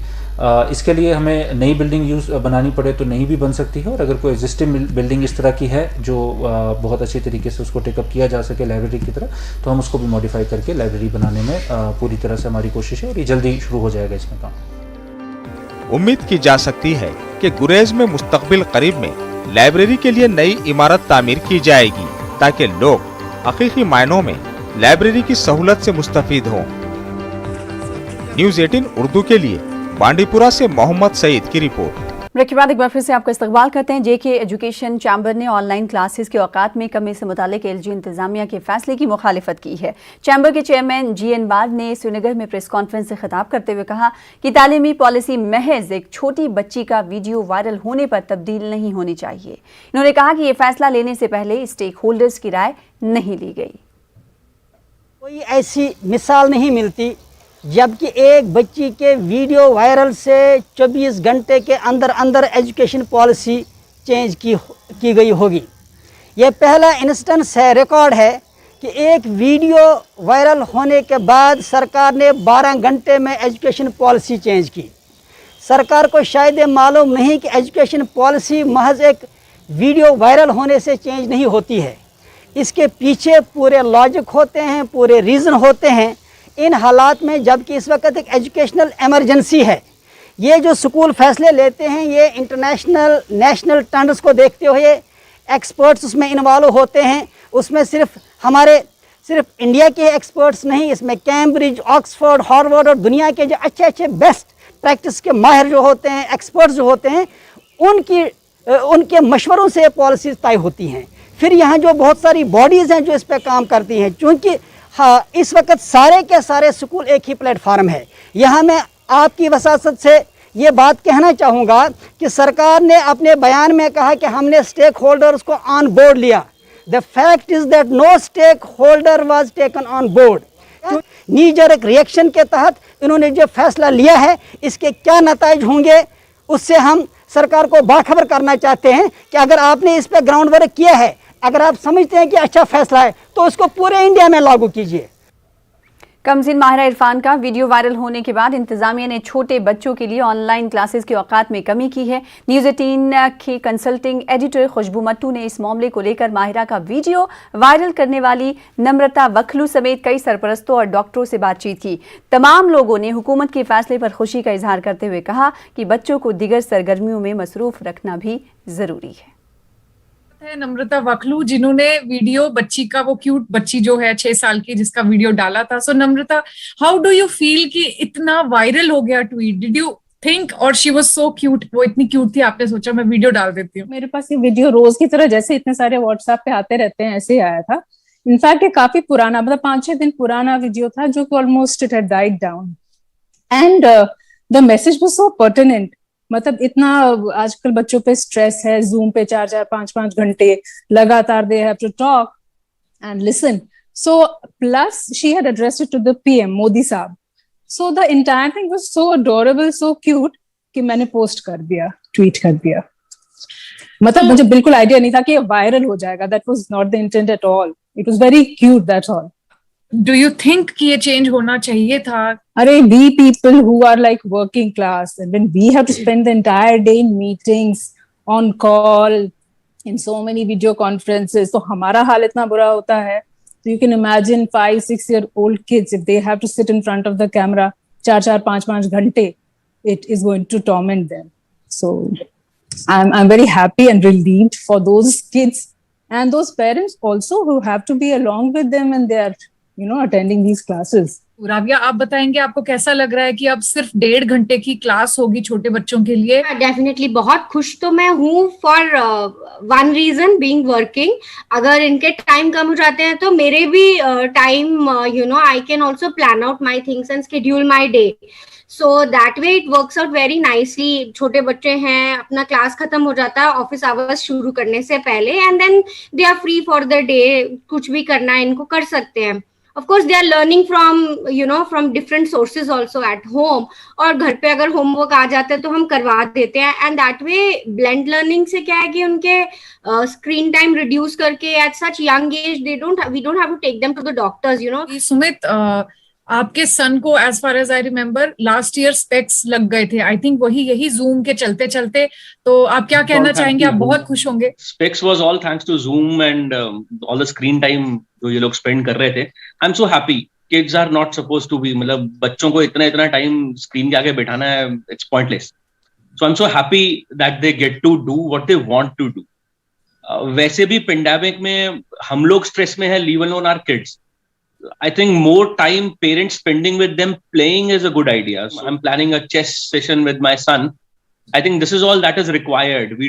इसके लिए हमें नई बिल्डिंग बनानी पड़े तो नहीं भी बन सकती है, और अगर कोई एग्जिस्टिंग बिल्डिंग इस तरह की है जो बहुत अच्छी तरीके से उसको टेकअप किया जा सके लाइब्रेरी की तरह, तो हम उसको भी मॉडिफाई करके लाइब्रेरी बनाने में पूरी तरह से हमारी कोशिश है और ये जल्दी शुरू हो जाएगा इसमें काम। उम्मीद की जा सकती है कि गुरेज में मुस्तकबिल करीब में लाइब्रेरी के लिए नई इमारत तामीर की जाएगी ताकि लोग हकीकी मायनों में लाइब्रेरी की सहूलत से मुस्तफीद हों। न्यूज़ 18 उर्दू के लिए बांडीपुरा से मोहम्मद सईद की रिपोर्ट। ब्रेक के बाद एक बार फिर से आपका इस्तकबाल करते हैं। जेके एजुकेशन चैम्बर ने ऑनलाइन क्लासेस के औकात में कमी से मुतालिक एलजी इंतजामिया के फैसले की मुखालिफत की है। चैम्बर के चेयरमैन जीएन बाग ने श्रीनगर में प्रेस कॉन्फ्रेंस से खिताब करते हुए कहा कि तालीमी पॉलिसी महज एक छोटी बच्ची का वीडियो वायरल होने पर तब्दील नहीं होनी चाहिए। इन्होंने कहा कि ये फैसला लेने से पहले स्टेक होल्डर्स की राय नहीं ली गई। कोई ऐसी मिसाल नहीं मिलती जबकि एक बच्ची के वीडियो वायरल से 24 घंटे के अंदर अंदर एजुकेशन पॉलिसी चेंज की गई होगी। यह पहला इंस्टेंस है, रिकॉर्ड है कि एक वीडियो वायरल होने के बाद सरकार ने 12 घंटे में एजुकेशन पॉलिसी चेंज की। सरकार को शायद ये मालूम नहीं कि एजुकेशन पॉलिसी महज एक वीडियो वायरल होने से चेंज नहीं होती है, इसके पीछे पूरे लॉजिक होते हैं, पूरे रीज़न होते हैं। इन हालात में जबकि इस वक्त एक एजुकेशनल एमरजेंसी है, ये जो स्कूल फैसले लेते हैं ये इंटरनेशनल नेशनल ट्रेंड्स को देखते हुए एक्सपर्ट्स उसमें इन्वॉल्व होते हैं। उसमें सिर्फ इंडिया के एक्सपर्ट्स नहीं, इसमें कैम्ब्रिज, ऑक्सफोर्ड, हार्वर्ड और दुनिया के जो अच्छे अच्छे बेस्ट प्रैक्टिस के माहिर जो होते हैं, एक्सपर्ट्स जो होते हैं, उनके मशवरों से पॉलिसीज़ तय होती हैं। फिर यहाँ जो बहुत सारी बॉडीज़ हैं जो इस पर काम करती हैं, चूँकि हाँ इस वक्त सारे के सारे स्कूल एक ही प्लेटफार्म है। यहाँ मैं आपकी वसासत से ये बात कहना चाहूँगा कि सरकार ने अपने बयान में कहा कि हमने स्टेक होल्डर्स को ऑन बोर्ड लिया। The fact is that no stakeholder was taken on board. Knee jerk reaction के तहत इन्होंने जो फैसला लिया है इसके क्या नताइज होंगे उससे हम सरकार को बाखबर करना चाहते हैं कि अगर आपने इस पर ग्राउंड वर्क किया है, अगर आप समझते हैं कि अच्छा फैसला है तो उसको पूरे इंडिया में लागू कीजिए। कमसीन माहिरा इरफान का वीडियो वायरल होने के बाद इंतजामिया ने छोटे बच्चों के लिए ऑनलाइन क्लासेस के औकात में कमी की है। न्यूज़ 18 की कंसल्टिंग एडिटर खुशबू मट्टू ने इस मामले को लेकर माहिरा का वीडियो वायरल करने वाली नम्रता वखलू समेत कई सरपरस्तों और डॉक्टरों से बातचीत की। तमाम लोगों ने हुकूमत के फैसले पर खुशी का इजहार करते हुए कहा कि बच्चों को दीगर सरगर्मियों में मसरूफ रखना भी जरूरी है। नम्रता वखलू जिन्होंने वीडियो बच्ची का, वो क्यूट बच्ची जो है 6 साल की जिसका वीडियो डाला था। सो नम्रता, हाउ डू यू फील कि इतना वायरल हो गया ट्वीट? डिड यू थिंक और शी वाज सो क्यूट, वो इतनी क्यूट थी, आपने सोचा मैं वीडियो डाल देती हूँ? मेरे पास ये वीडियो रोज की तरह जैसे इतने सारे व्हाट्सएप पे आते रहते हैं ऐसे ही आया था। इनफैक्ट ये काफी पुराना, मतलब 5-6 दिन पुराना वीडियो था जो कि almost it had died down and the message was so pertinent. मतलब इतना आजकल बच्चों पे स्ट्रेस है, जूम पे 4-4, 5-5 घंटे लगातार they have to talk and listen. So plus she had addressed it to the PM Modi sahab. So the entire thing was so adorable, so cute कि मैंने पोस्ट कर दिया, ट्वीट कर दिया। मतलब मुझे बिल्कुल आइडिया नहीं था कि ये वायरल हो जाएगा। That was not the intent at all, it was very cute, that's all. Do you think कि ये चेंज होना चाहिए था? अरे we people who are like working class and when we have to spend the entire day in meetings, on call, in so many video conferences, तो हमारा हाल इतना बुरा होता है। So you can imagine 5-6-year-old kids if they have to sit in front of the camera 4-4, 5-5 घंटे, it is going to torment them. So I'm very happy and relieved for those kids and those parents also who have to be along with them when they are, attending these classes. Rabia, आप बताएंगे आपको कैसा लग रहा है कि अब सिर्फ 1.5 घंटे की क्लास होगी छोटे बच्चों के लिए? डेफिनेटली बहुत खुश तो मैं हूँ for one reason being working. अगर इनके टाइम कम हो जाते हैं तो मेरे भी time I can also plan out my things and schedule my day. So that way it works out very nicely. छोटे बच्चे हैं, अपना क्लास खत्म हो जाता है ऑफिस आवर्स शुरू करने से पहले and then they are free for the day. कुछ भी करना है इनको कर सकते हैं. Of course, they are learning from different sources also at home. और घर पे अगर होमवर्क आ जाता है तो हम करवा देते हैं. And that way, blend learning से क्या है कि उनके screen time reduce करके at such young age, we don't have to take them to the doctors, Sumit, आपके सन को as far as I remember last year specs लग गए थे. I think यही Zoom के चलते चलते. तो आप क्या कहना चाहेंगे? आप बहुत खुश होंगे. Specs was all thanks to Zoom and all the screen time जो ये लोग स्पेंड कर रहे थे. I am so happy. Kids are not suppose to be, मतलब बच्चों को इतना टाइम स्क्रीन के आगे बैठाना है, it's pointless. So I am so happy that they get to do what they want to do. वैसे भी पेंडेमिक में हम लोग स्ट्रेस में है, leave alone our kids. I think more time parents spending with them playing is a good idea. So I'm planning a chess session with my son. I think this is all that is required. We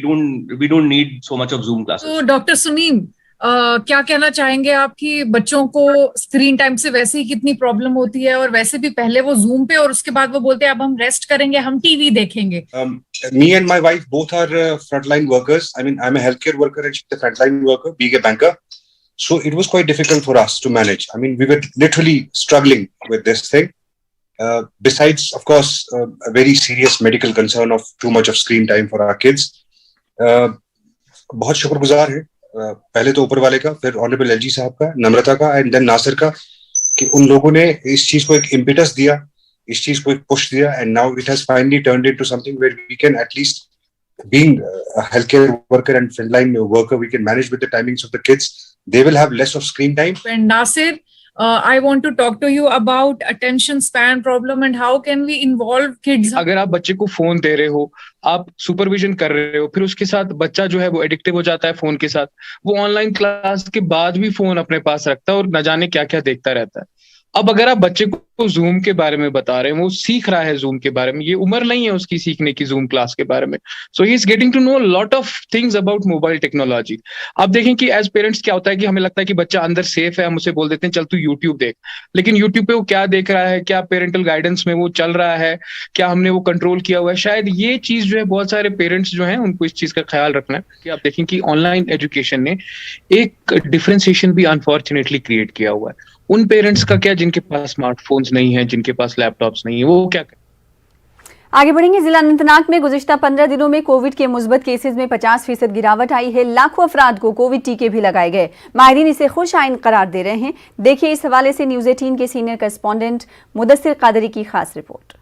don't need so much of Zoom classes. So Dr. Suneem, क्या कहना चाहेंगे आप कि बच्चों को screen time से वैसे ही कितनी प्रॉब्लम होती है, और वैसे भी पहले वो जूम पे और उसके बाद वो बोलते हैं अब हम रेस्ट करेंगे, हम टीवी देखेंगे. Me and my wife both are frontline workers. I mean, I'm a healthcare worker and she's a frontline worker, being a banker. So it was quite difficult for us to manage. I mean, we were literally struggling with this thing. Besides, of course, a very serious medical concern of too much of screen time for our kids. बहुत शुक्रगुजार है पहले तो ऊपर वाले का, फिर honourable LG साहब का, नम्रता का एंड देन नासिर का, कि उन लोगों ने इस चीज को एक इम्पेटस दिया, इस चीज को एक पुश दिया, and now it has finally turned into something where we can at least, being a healthcare worker and frontline worker, we can manage with the timings of the kids. They will have less of screen time. And Nasir, I want to talk to you about attention span problem and how can we involve kids. अगर आप बच्चे को phone दे रहे हो, आप supervision कर रहे हो, फिर उसके साथ बच्चा जो है वो एडिक्टिव हो जाता है फोन के साथ, वो ऑनलाइन क्लास के बाद भी फोन अपने पास रखता है और न जाने क्या क्या देखता रहता है. अब अगर आप बच्चे को जूम के बारे में बता रहे हैं, वो सीख रहा है जूम के बारे में, ये उम्र नहीं है उसकी सीखने की जूम क्लास के बारे में. So he is getting to know lot of things about mobile technology. आप देखें कि एज पेरेंट्स क्या होता है कि हमें लगता है कि बच्चा अंदर सेफ है, हम उसे बोल देते हैं चल तू यूट्यूब देख, लेकिन यूट्यूब पे वो क्या देख रहा है, क्या पेरेंटल गाइडेंस में वो चल रहा है, क्या हमने वो कंट्रोल किया हुआ है. शायद ये चीज जो है बहुत सारे पेरेंट्स जो है उनको इस चीज का ख्याल रखना है कि आप देखें कि ऑनलाइन एजुकेशन ने एक डिफरेंशिएशन भी अनफॉर्चुनेटली क्रिएट किया हुआ है. उन पेरेंट्स का क्या जिनके पास स्मार्टफोन्स नहीं है, जिनके पास लैपटॉप्स नहीं है, वो क्या करें? आगे बढ़ेंगे. जिला अनंतनाग में गुज़िश्ता 15 दिनों में कोविड के मुस्बत केसेस में 50% गिरावट आई है. लाखों अफराद को कोविड टीके भी लगाए गए. माहिरीन इसे खुश आइन करार दे रहे हैं. देखिए इस हवाले से न्यूज़ 18 के सीनियर करेस्पॉन्डेंट मुदस्सिर कादरी की खास रिपोर्ट.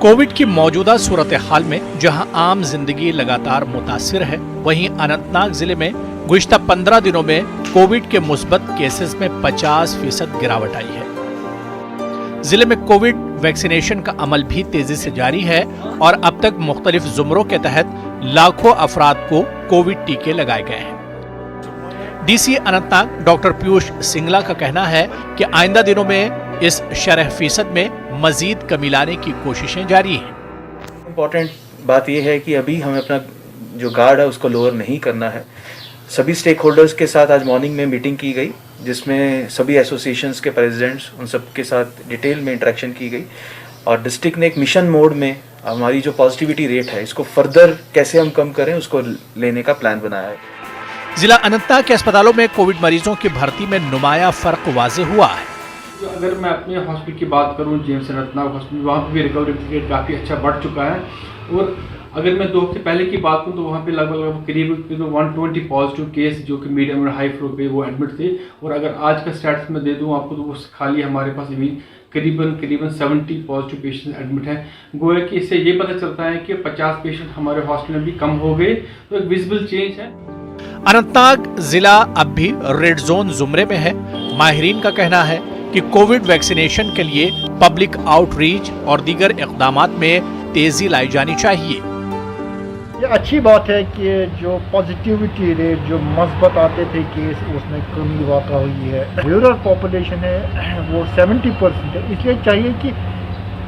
कोविड की मौजूदा सूरत हाल में जहां आम जिंदगी लगातार मुतासिर है, वहीं अनंतनाग जिले में गुज़िश्ता 15 दिनों में कोविड के मुस्बत केसेस में 50% गिरावट आई है. जिले में कोविड वैक्सीनेशन का अमल भी तेजी से जारी है और अब तक मुख्तलिफ जुमरों के तहत लाखों अफराद को कोविड टीके लगाए गए हैं. डीसी अनंतनाग डॉक्टर पीयूष सिंगला का कहना है कि आइंदा दिनों में इस शरह फीसद में मजीद कमी लाने की कोशिशें जारी हैं. इम्पॉर्टेंट बात यह है कि अभी हमें अपना जो गार्ड है उसको लोअर नहीं करना है. सभी स्टेक होल्डर्स के साथ आज मॉर्निंग में मीटिंग की गई, जिसमें सभी एसोसिएशंस के प्रेसिडेंट्स उन सब के साथ डिटेल में इंटरेक्शन की गई, और डिस्ट्रिक्ट ने एक मिशन मोड में हमारी जो पॉजिटिविटी रेट है इसको फर्दर कैसे हम कम करें उसको लेने का प्लान बनाया है. जिला अनंतनाग के अस्पतालों में कोविड मरीजों की भर्ती में नुमाया फर्क वाज़ेह हुआ है. अगर मैं अपने हॉस्पिटल की बात करूं, जेम्स अनंतनाग हॉस्पिटल, वहाँ पे भी रिकवरी रेट काफ़ी अच्छा बढ़ चुका है. और अगर मैं 2 हफ्ते पहले की बात करूं तो वहाँ पे लगभग करीब 120 पॉजिटिव केस जो कि मीडियम और हाई फ्लोर पे वो एडमिट थे. और अगर आज का स्टैट्स मैं दे दूं आपको तो वो खाली हमारे पास अभी करीबन 70 पॉजिटिव पेशेंट एडमिट हैं. गोया कि इससे ये पता चलता है कि 50 पेशेंट हमारे हॉस्पिटल में भी कम हो गए, तो एक विजिबल चेंज है. अनंतनाग जिला अब भी रेड जोन जुमरे में है. माहिरीन का कहना है कि कोविड वैक्सीनेशन के लिए पब्लिक आउटरीच और दीगर इक़दामात में तेजी लाई जानी चाहिए। ये अच्छी बात है कि जो पॉजिटिविटी रेट जो मस्बत आते थे केस उसमें कमी वाक़ा हुई है। रूरल पॉपुलेशन है वो 70% है, इसलिए चाहिए कि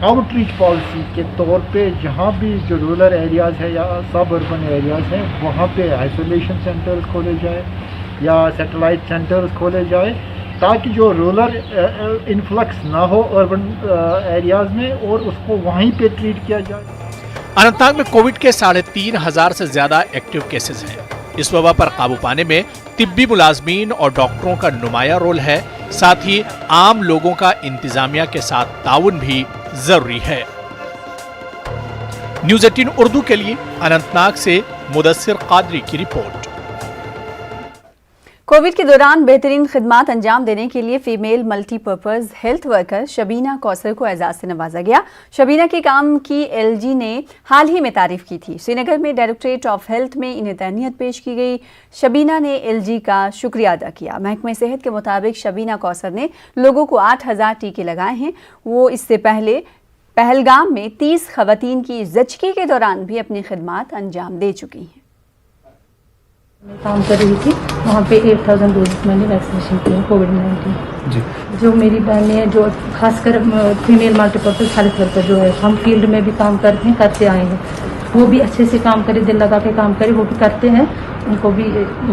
आउटरीच पॉलिसी के तौर पे जहाँ भी जो रूरल एरियाज़ है या सब अर्बन एरियाज़ हैं वहाँ पे आइसोलेशन सेंटर्स खोले जाए या सैटेलाइट सेंटर्स खोले जाए ताकि जो रूरल इन्फ्लक्स ना हो अर्बन एरियाज़ में और उसको वहीं पे ट्रीट किया जाए। अनंतनाग में कोविड के 3,500 से ज्यादा एक्टिव केसेस हैं। इस वबा पर काबू पाने में तिब्बी मुलाजमीन और डॉक्टरों का नुमाया रोल है, साथ ही आम लोगों का इंतजामिया के साथ ताउन भी जरूरी है। न्यूज़ 18 उर्दू के लिए अनंतनाग से मुदस्सिर कादरी की रिपोर्ट। कोविड के दौरान बेहतरीन खिदमात अंजाम देने के लिए female multipurpose health worker Shabina Kausar को एजाज से नवाजा गया। शबीना के काम की एलजी ने हाल ही में तारीफ की थी। श्रीनगर में डायरेक्टरेट ऑफ हेल्थ में इन्हें तहनीत पेश की गई। शबीना ने एलजी का शुक्रिया अदा किया। महकमे सेहत के मुताबिक शबीना कौसर ने लोगों को 8,000 टीके लगाए हैं। वो इससे पहले पहलगाम में 30 खवातीन की ज़चकी के दौरान भी अपनी खिदमात अंजाम दे चुकी हैं। मैं काम कर रही थी वहाँ पे 8,000 डोजेस मैंने वैक्सीनेशन किए कोविड-19 जी। जो मेरी बहनें हैं जो खासकर फीमेल मल्टीपर्पज हेल्थ वर्कर जो है हम फील्ड में भी काम करते हैं, करते आए हैं, वो भी अच्छे से काम करे, दिल लगा के काम करे, वो भी करते हैं। उनको भी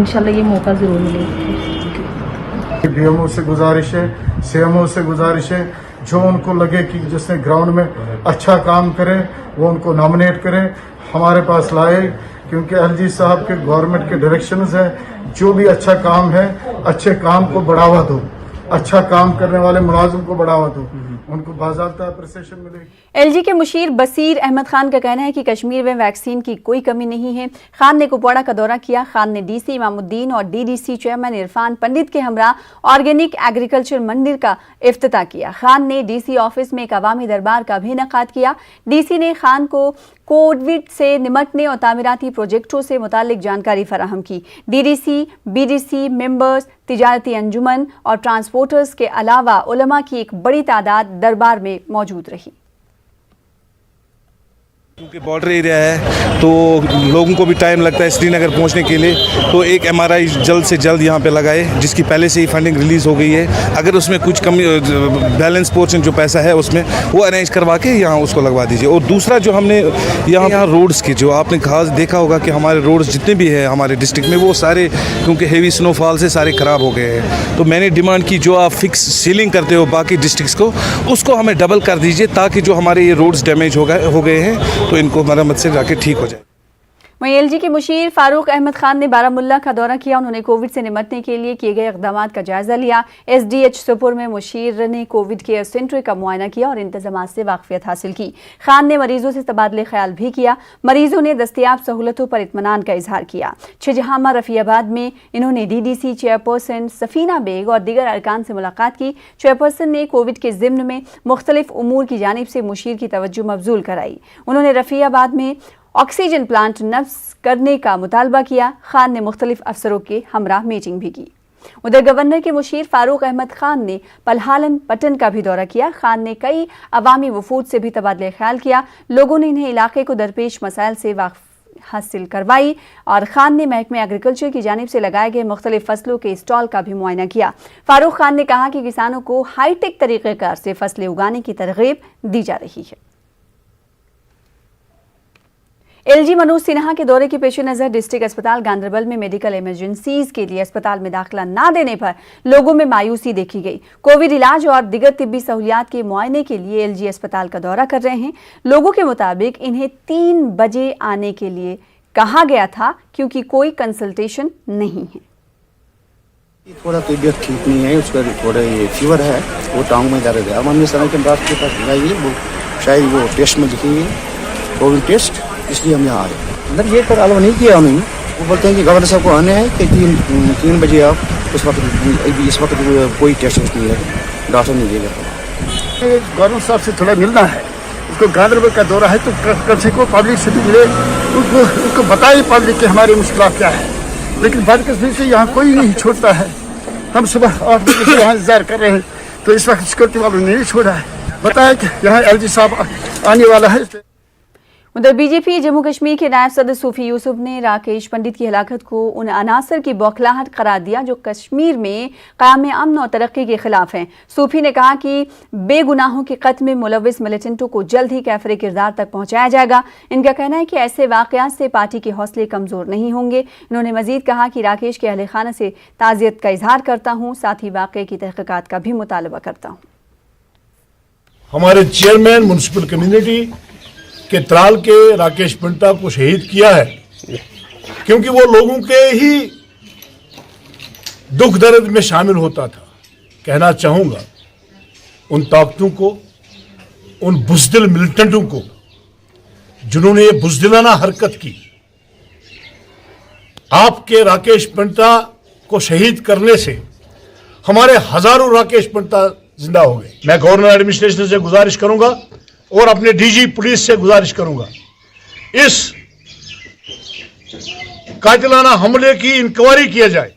इंशाल्लाह ये मौका ज़रूर मिलेगा। डीएमओ से गुजारिश है, सीएमओ से गुजारिश है, जो उनको लगे कि जिसने ग्राउंड में अच्छा काम करे वो उनको नॉमिनेट करें, हमारे पास लाए, क्योंकि एलजी साहब के गवर्नमेंट के डायरेक्शंस है जो भी अच्छा काम है अच्छे काम को बढ़ावा दो, अच्छा काम करने वाले मुलाजिम को बढ़ावा दो, उनको बाज़ाब्ता अप्रिसिएशन मिलेगी। एलजी के मुशीर बसीर अहमद खान का कहना है कि कश्मीर में वैक्सीन की कोई कमी नहीं है। खान ने कुपवाड़ा का दौरा किया। खान ने डीसी इमामुद्दीन और डीडीसी चेयरमैन इरफान पंडित के हमरा ऑर्गेनिक एग्रीकल्चर मंदिर का इफ्तिताह किया। खान ने डीसी ऑफिस में एक अवामी दरबार का भी इनेकाद किया। डीसी ने खान को कोविड से निमटने और तामीराती प्रोजेक्टों से मुतालिक जानकारी फराहम की। डीडीसी, बीडीसी मेंबर्स, तिजारती अंजुमन और ट्रांसपोर्टर्स के अलावा उलमा की एक बड़ी तादाद दरबार में मौजूद रही। क्योंकि बॉर्डर एरिया है तो लोगों को भी टाइम लगता है श्रीनगर पहुंचने के लिए, तो एक एमआरआई जल्द से जल्द यहां पे लगाए जिसकी पहले से ही फंडिंग रिलीज़ हो गई है। अगर उसमें कुछ कमी बैलेंस पोर्शन जो पैसा है उसमें वो अरेंज करवा के यहां उसको लगवा दीजिए। और दूसरा जो हमने यहाँ रोड्स के जो आपने खास देखा होगा कि हमारे रोड्स जितने भी हैं हमारे डिस्ट्रिक्ट में वो सारे क्योंकि हेवी स्नोफॉल से सारे ख़राब हो गए हैं, तो मैंने डिमांड की जो आप फिक्स सीलिंग करते हो बाकी डिस्ट्रिक्ट्स को उसको हमें डबल कर दीजिए ताकि जो हमारे ये रोड्स डैमेज हो गए हैं तो इनको मरम्मत से जाके ठीक हो जाए। वहीं एलजी के मुशीर फारूक अहमद खान ने बारामुल्ला का दौरा किया। उन्होंने कोविड से निमटने के लिए किए गए इक़दामात का जायजा लिया। एसडीएच सुपुर में मुशीर ने कोविड केयर सेंटर का मुआयना किया और इंतजामात से वाकफियत हासिल की। खान ने मरीजों से तबादले ख्याल भी किया। मरीजों ने दस्तयाब सहूलतों पर इत्मीनान का इजहार किया। छिजहामा रफियाबाद में इन्होंने डीडीसी चेयरपर्सन सफीना बेग और दीगर अरकान से मुलाकात की। चेयरपर्सन ने कोविड के ज़िम्न में मुख्तलिफ उमूर की जानिब से मुशीर की तवज्जो मबजूल कराई। उन्होंने रफियाबाद में ऑक्सीजन प्लांट नस्ब करने का मुतालबा किया। खान ने मुख्तलिफ अफसरों के हमरा मीटिंग भी की। उधर गवर्नर के मुशीर फारूक अहमद खान ने पलहालन पटन का भी दौरा किया। खान ने कई अवामी वफूद से भी तबादले ख्याल किया। लोगों ने इन्हें इलाके को दरपेश मसाइल से वाक़िफ़ हासिल करवाई और खान ने महकमे एग्रीकल्चर की जानिब से लगाए गए मुख्तलिफ फसलों के स्टॉल का भी मुआयना किया। फारूक खान ने कहा कि किसानों को हाईटेक तरीक़ेकार से फसलें उगाने की तरगीब दी जा रही है। एलजी मनोज सिन्हा के दौरे के पेश नज़र डिस्ट्रिक्ट अस्पताल गांधरबल में मेडिकल इमरजेंसीज के लिए अस्पताल में दाखिला न देने पर लोगों में मायूसी देखी गई। कोविड इलाज और दिगर तिब्बी सहूलियात के मुआयने के लिए एलजी अस्पताल का दौरा कर रहे हैं। लोगों के मुताबिक इन्हें 3 बजे आने के लिए कहा गया था क्योंकि कोई कंसल्टेशन नहीं है। थोड़ा तबीयत ठीक नहीं है, उसका थोड़ा ये फीवर है, वो टांग में दर्द है। अब हमने सर के डॉक्टर के पास बुलाइए, वो शायद वो टेस्ट में लिखेंगे कोविड टेस्ट, इसलिए हम यहाँ आए। अंदर गेट पर अलाउ नहीं किया उन्होंने। वो बोलते हैं कि गवर्नर साहब को आने हैं कि 3 बजे आप, उस वक्त इस वक्त कोई टेस्ट नहीं है, डॉक्टर नहीं देगा। गवर्नर साहब से थोड़ा मिलना है, उसको गांधरबल का दौरा है तो कम से कम पब्लिक से भी मिले, उसको बताइए पब्लिक के हमारी मुश्किल क्या है। लेकिन बदकिस्मती से यहाँ कोई नहीं छोड़ता है। हम सुबह 8 बजे से यहाँ इंतजार कर रहे हैं, तो इस वक्त सिक्योरिटी वालों ने नहीं छोड़ा है। बताया कि यहाँ LG साहब आने वाला है। उधर बीजेपी जम्मू कश्मीर के नायब सदर सूफी यूसुफ ने राकेश पंडित की हलाकत को उन अनासर की बौखलाहट करार दिया जो कश्मीर में क़याम अमन और तरक्की के खिलाफ हैं। सूफी ने कहा कि बेगुनाहों के कत्ल में मुलविस मिलिटेंटों को जल्द ही कैफरे किरदार तक पहुंचाया जाएगा। इनका कहना है कि ऐसे वाक़यात से पार्टी के हौसले कमज़ोर नहीं होंगे। इन्होंने मजीद कहा कि राकेश के अहले खाना से ताज़ियत का इजहार करता हूँ, साथ ही वाक़े की तहक़ीक़ात का भी मुतालबा करता हूँ। हमारे चेयरमैन म्युनिसिपल कम्युनिटी के त्राल के राकेश पंडिता को शहीद किया है क्योंकि वो लोगों के ही दुख दर्द में शामिल होता था। कहना चाहूंगा उन ताकतों को, उन बुज़दिल मिलिटेंटों को जिन्होंने ये बुज़दिलाना हरकत की, आपके राकेश पंडिता को शहीद करने से हमारे हजारों राकेश पंडिता जिंदा हो गए। मैं गवर्नर एडमिनिस्ट्रेशन से गुजारिश करूंगा और अपने डीजी पुलिस से गुजारिश करूंगा, इस कातिलाना हमले की इंक्वायरी किया जाए।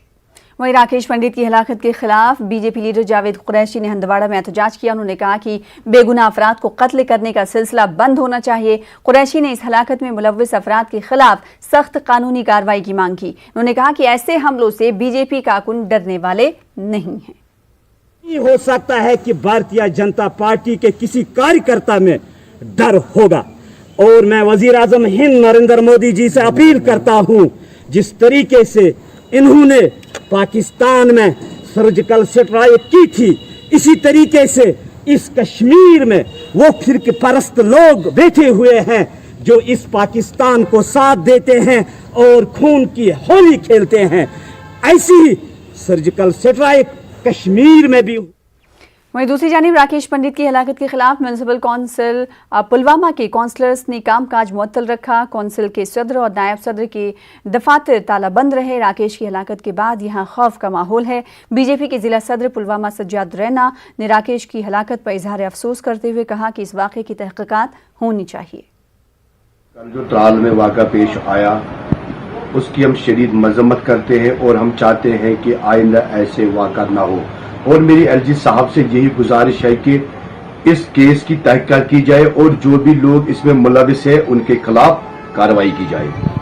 वहीं राकेश पंडित की हलाकत के खिलाफ बीजेपी लीडर जावेद कुरैशी ने हंदवाड़ा में एहतजाज किया। उन्होंने कहा कि बेगुनाह अफराद को कत्ल करने का सिलसिला बंद होना चाहिए। कुरैशी ने इस हलाकत में मुलव्विस अफराद के खिलाफ सख्त कानूनी कार्रवाई की मांग की। उन्होंने कहा कि ऐसे हमलों से बीजेपी कारकुन डरने वाले नहीं हैं। हो सकता है कि भारतीय जनता पार्टी के किसी कार्यकर्ता में डर होगा और मैं वजीर आजम हिंद नरेंद्र मोदी जी से अपील करता हूं, जिस तरीके से इन्होंने पाकिस्तान में सर्जिकल स्ट्राइक की थी, इसी तरीके से इस कश्मीर में वो फिरके परस्त लोग बैठे हुए हैं जो इस पाकिस्तान को साथ देते हैं और खून की होली खेलते हैं। ऐसी ही सर्जिकल स्ट्राइक कश्मीर में भी। वहीं दूसरी जानिब राकेश पंडित की हलाकत के खिलाफ म्यूनिसिपल कौंसिल पुलवामा के कौंसलर्स ने कामकाज मुअत्तल रखा। कौंसिल के सदर और नायब सदर के दफातर तालाबंद रहे। राकेश की हलाकत के बाद यहां खौफ का माहौल है। बीजेपी के जिला सदर पुलवामा सज्जाद रैना ने राकेश की हलाकत पर इजहार अफसोस करते हुए कहा कि इस वाक़े की तहक़ीक़ात होनी चाहिए। कल जो त्राल में वाक़ा पेश आया उसकी हम शदीद मजम्मत करते हैं और हम चाहते हैं कि आइंदा ऐसे वाक़ा ना हो। और मेरी LG साहब से यही गुजारिश है कि इस केस की तहकीकात की जाए और जो भी लोग इसमें मुलविस है उनके खिलाफ कार्रवाई की जाए।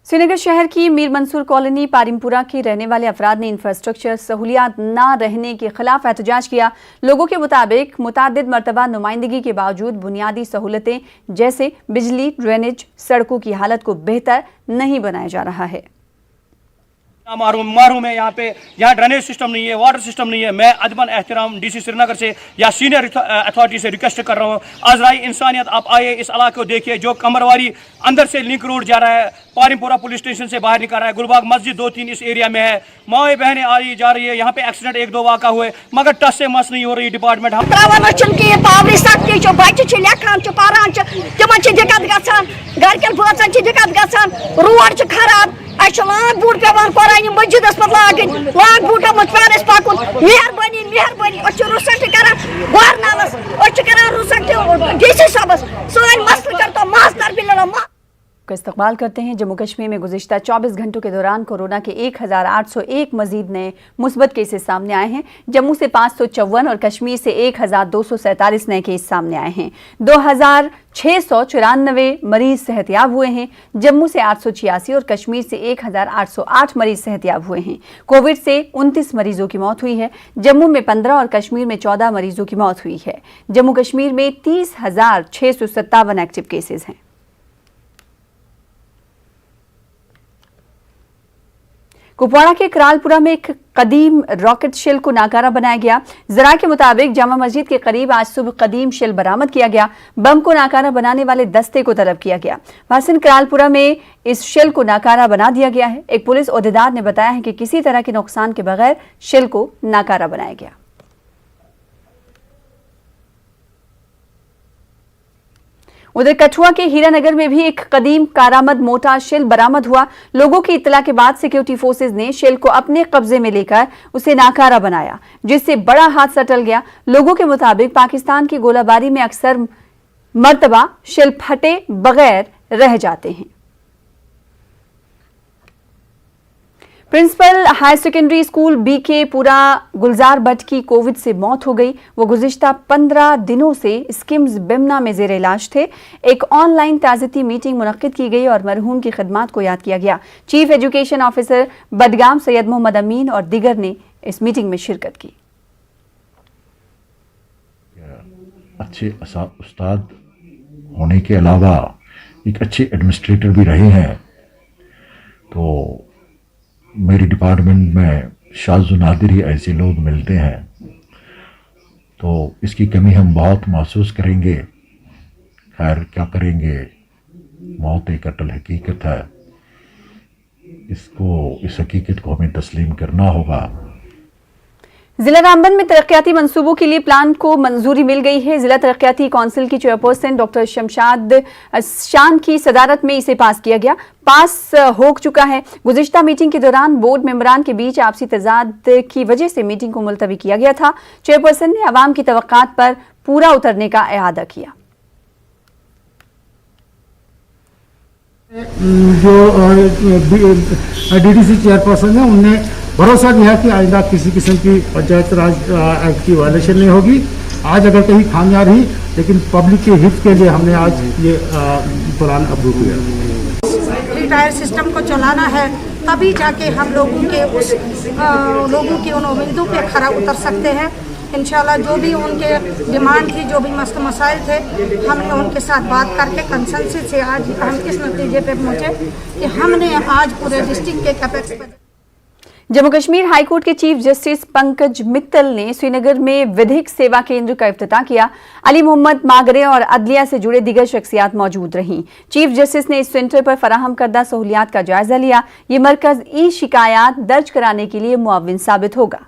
श्रीनगर शहर की मीर मंसूर कॉलोनी पारिमपुरा के रहने वाले अफराद ने इंफ्रास्ट्रक्चर सहूलियात न रहने के खिलाफ एहतजाज किया। लोगों के मुताबिक मुतादिद मरतबा नुमाइंदगी के बावजूद बुनियादी सहूलतें जैसे बिजली, ड्रेनेज, सड़कों की हालत को बेहतर नहीं बनाया जा रहा है। मारूम है यहाँ ड्रेनेज सिस्टम नहीं है, वाटर सिस्टम नहीं है। मैं अदबन एहतराम DC श्रीनगर से या सीनियर अथॉरिटी से रिक्वेस्ट कर रहा हूँ, आज़राई इंसानियत आप आए इस इलाके को देखिए। जो कमरवारी अंदर से लिंक रोड जा रहा है, पारिमपुरा पुलिस स्टेशन से बाहर निकल रहा है, गुलबाग मस्जिद 2-3 इस एरिया में है। माएँ बहनें आ रही जा रही है, यहाँ पे एक्सीडेंट 1-2 वाक़ा हुए मगर टस से मस नहीं हो रही डिपार्टमेंट। रोड खराब लाग बूट पेवान कुरान मस्जिदस पे लागन लाग बूट पे पकुन। मेहरबानी रुसट कर गवर्नरस रुसट DC साहबस सन मसल कर तो मास्टर बिल का इस्तकबाल करते हैं। जम्मू कश्मीर में गुज़िश्ता 24 घंटों के दौरान कोरोना के 1801 मजीद नए मुस्बत केसेस सामने आए हैं। जम्मू से 554 और कश्मीर से 1247 नए केस सामने आए हैं। 2694 मरीज सेहतयाब हुए हैं। जम्मू से 886 और कश्मीर से 1808 मरीज सेहतयाब हुए हैं। कोविड से 29 मरीजों की मौत हुई है। जम्मू में 15 और कश्मीर में 14 मरीजों की मौत हुई है। जम्मू कश्मीर में 30,657 एक्टिव केसेस हैं। कुपवाड़ा के करालपुरा में एक कदीम रॉकेट शेल को नाकारा बनाया गया। जरा के मुताबिक जामा मस्जिद के करीब आज सुबह कदीम शेल बरामद किया गया। बम को नाकारा बनाने वाले दस्ते को तलब किया गया। भासन करालपुरा में इस शेल को नाकारा बना दिया गया है। एक पुलिस ओहदेदार ने बताया है कि किसी तरह के नुकसान के बगैर शेल को नाकारा बनाया गया। उधर कठुआ के हीरानगर में भी एक कदीम कारामद मोटार शेल बरामद हुआ। लोगों की इत्तला के बाद सिक्योरिटी फोर्सेज ने शेल को अपने कब्जे में लेकर उसे नाकारा बनाया, जिससे बड़ा हादसा टल गया। लोगों के मुताबिक पाकिस्तान की गोलाबारी में अक्सर मर्तबा शेल फटे बगैर रह जाते हैं। Principal higher secondary school BK Pora Gulzar Bhatt की कोविड से मौत हो गई। वो गुज़िश्ता 15 दिनों से स्किम्स बिमना में जेर इलाज थे। एक ऑनलाइन ताज़ियती मीटिंग मुनक्किद की गई और मरहूम की खिदमात को याद किया गया। Chief education officer Budgam Syed Mohammad Amin और दीगर ने इस मीटिंग में शिरकत की। अच्छे उस्ताद होने के अलावा एक अच्छे एडमिनिस्ट्रेटर भी रहे हैं। तो मेरे डिपार्टमेंट में शाज़ नादिर ही ऐसे लोग मिलते हैं, तो इसकी कमी हम बहुत महसूस करेंगे। खैर क्या करेंगे, मौत एक अटल हकीकत है, इस हकीकत को हमें तस्लीम करना होगा। जिला रामबन में तरक्याती मंसूबों के लिए प्लान को मंजूरी मिल गई है। जिला तरक्याती काउंसिल की चेयरपर्सन डॉक्टर शमशाद शान की सदारत में इसे पास किया गया। पास हो चुका है। गुज़िश्ता मीटिंग के दौरान बोर्ड मेंबरान के बीच आपसी तजाद की वजह से मीटिंग को मुलतवी किया गया था। चेयरपर्सन ने अवाम की तवक्कात पर पूरा उतरने का इआदा किया। जो डीडीसी चेयरपर्सन है उनने भरोसा दिया कि आइंदा किसी किस्म की पंचायत राज एक्ट की वायलेशन नहीं होगी। आज अगर कहीं खामियां रही, लेकिन पब्लिक के हित के लिए हमने आज ये प्लान अप्रूव किया। रिटायर सिस्टम को चलाना है, तभी जाके हम लोगों के लोगों की उन उम्मीदों पे खरा उतर सकते हैं। इंशाल्लाह जो भी उनके डिमांड थी, जो भी मसाइल थे, हमने उनके साथ बात करके कंसेंसस से आज हम इस नतीजे पे पहुंचे कि हमने आज पूरे डिस्ट्रिक्ट के कैपेक्स पर। जम्मू कश्मीर हाईकोर्ट के चीफ जस्टिस पंकज मित्तल ने श्रीनगर में विधिक सेवा केंद्र का इफ्तिताह किया। अली मोहम्मद मागरे और अदलिया से जुड़े दीगर शख्सियात मौजूद रहीं। चीफ जस्टिस ने इस सेंटर पर फराहम करदा सहूलियात का जायजा लिया। ये मरकज ई शिकायत दर्ज कराने के लिए मुआविन साबित होगा।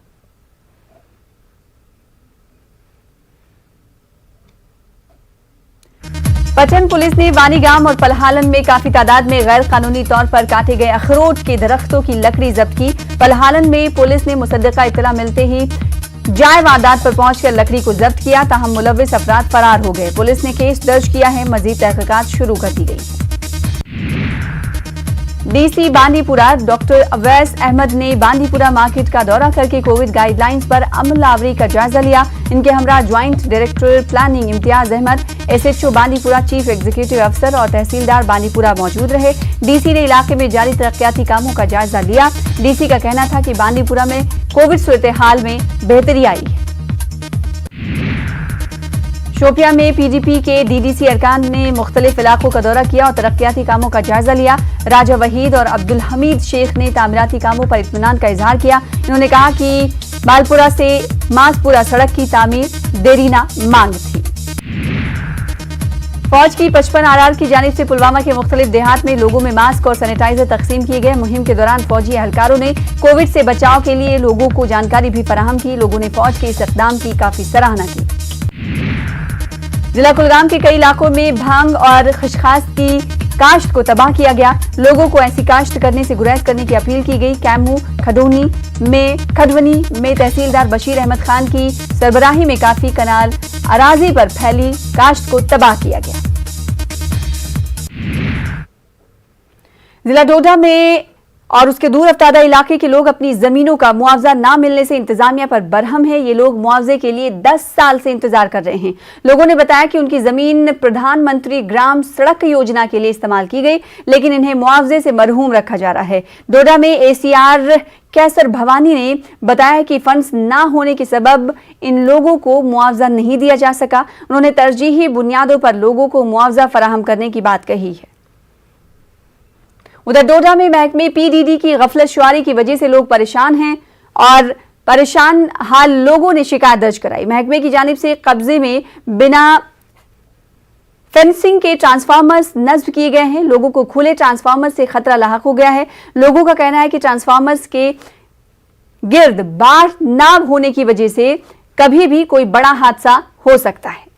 पटन पुलिस ने वानीगाम और पलहालन में काफी तादाद में गैर कानूनी तौर पर काटे गए अखरोट के दरख्तों की लकड़ी जब्त की। पलहालन में पुलिस ने मुसद्दका इत्तला मिलते ही जाए वारदात पर पहुंचकर लकड़ी को जब्त किया, ताहम मुलव्विस अफराद फरार हो गए। पुलिस ने केस दर्ज किया है। मजीद तहकीकात शुरू कर दी गई। डीसी बांदीपुरा डॉक्टर अवैस अहमद ने बांदीपुरा मार्केट का दौरा करके कोविड गाइडलाइंस पर अमलावरी का जायजा लिया। इनके हमरा joint director planning Imtiyaz Ahmad, SHO Bandipora, chief executive अफसर और तहसीलदार बांदीपुरा मौजूद रहे। डीसी ने इलाके में जारी तरक्याती कामों का जायजा लिया। डीसी का कहना था कि बांदीपुरा में कोविड सूरत हाल में बेहतरी आई है। शोपिया में पीडीपी के डीडीसी अरकान ने मुख्तलिफ इलाकों का दौरा किया और तरक्याती कामों का जायजा लिया। राजा वहीद और अब्दुल हमीद शेख ने तामीराती कामों पर इत्मीनान का इजहार किया। इन्होंने कहा कि बालपुरा से मासपुरा सड़क की तामीर देरीना मांग थी। फौज की 55 आरआर की जानिब से पुलवामा के मुख्तलिफ देहात में लोगों में मास्क और सैनिटाइजर तकसीम किए गए। मुहिम के दौरान फौजी एहलकारों ने कोविड से बचाव के लिए लोगों को जानकारी भी फराहम की। लोगों ने फौज के इस इक़दाम की काफी सराहना की। जिला कुलगाम के कई इलाकों में भांग और खशखास की काश्त को तबाह किया गया। लोगों को ऐसी काश्त करने से गुरेज करने की अपील की गई। कैमू खडवनी में तहसीलदार बशीर अहमद खान की सरबराही में काफी कनाल अराजी पर फैली काश्त को तबाह किया गया। जिला डोडा में और उसके दूर अफ्तादा इलाके के लोग अपनी जमीनों का मुआवजा ना मिलने से इंतजामिया पर बरहम है। ये लोग मुआवजे के लिए 10 साल से इंतजार कर रहे हैं। लोगों ने बताया कि उनकी जमीन प्रधानमंत्री ग्राम सड़क योजना के लिए इस्तेमाल की गई, लेकिन इन्हें मुआवजे से मरहूम रखा जा रहा है। डोडा में एसीआर कैसर भवानी ने बताया कि फंड्स ना होने के सबब इन लोगों को मुआवजा नहीं दिया जा सका। उन्होंने तरजीही बुनियादों पर लोगों को मुआवजा फराहम करने की बात कही है। उधर डोडा में महकमे पीडीडी की गफलत शुआरी की वजह से लोग परेशान हैं और परेशान हाल लोगों ने शिकायत दर्ज कराई। महकमे की जानिब से कब्जे में बिना फेंसिंग के ट्रांसफार्मर्स नस्ब किए गए हैं। लोगों को खुले ट्रांसफार्मर से खतरा लाहक हो गया है। लोगों का कहना है कि ट्रांसफार्मर्स के गिर्द बार ना होने की वजह से कभी भी कोई बड़ा हादसा हो सकता है।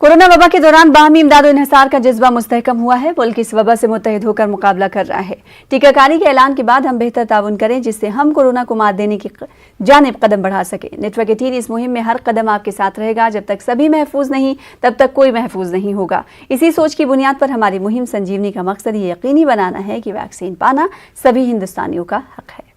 कोरोना वबा के दौरान बाहमी इमदाद और इन्हिसार का जज्बा मुस्तहकम हुआ है। मुल्क इस वबा से मुत्तहिद होकर मुकाबला कर रहा है। टीकाकारी के ऐलान के बाद हम बेहतर ताउन करें जिससे हम कोरोना को मात देने की जानिब कदम बढ़ा सके। नेटवर्क 18 इस मुहिम में हर कदम आपके साथ रहेगा। जब तक सभी महफूज नहीं तब तक कोई महफूज नहीं होगा। इसी सोच की बुनियाद पर हमारी मुहिम संजीवनी का मकसद ये यकीनी बनाना है कि वैक्सीन पाना सभी हिंदुस्तानियों का हक है।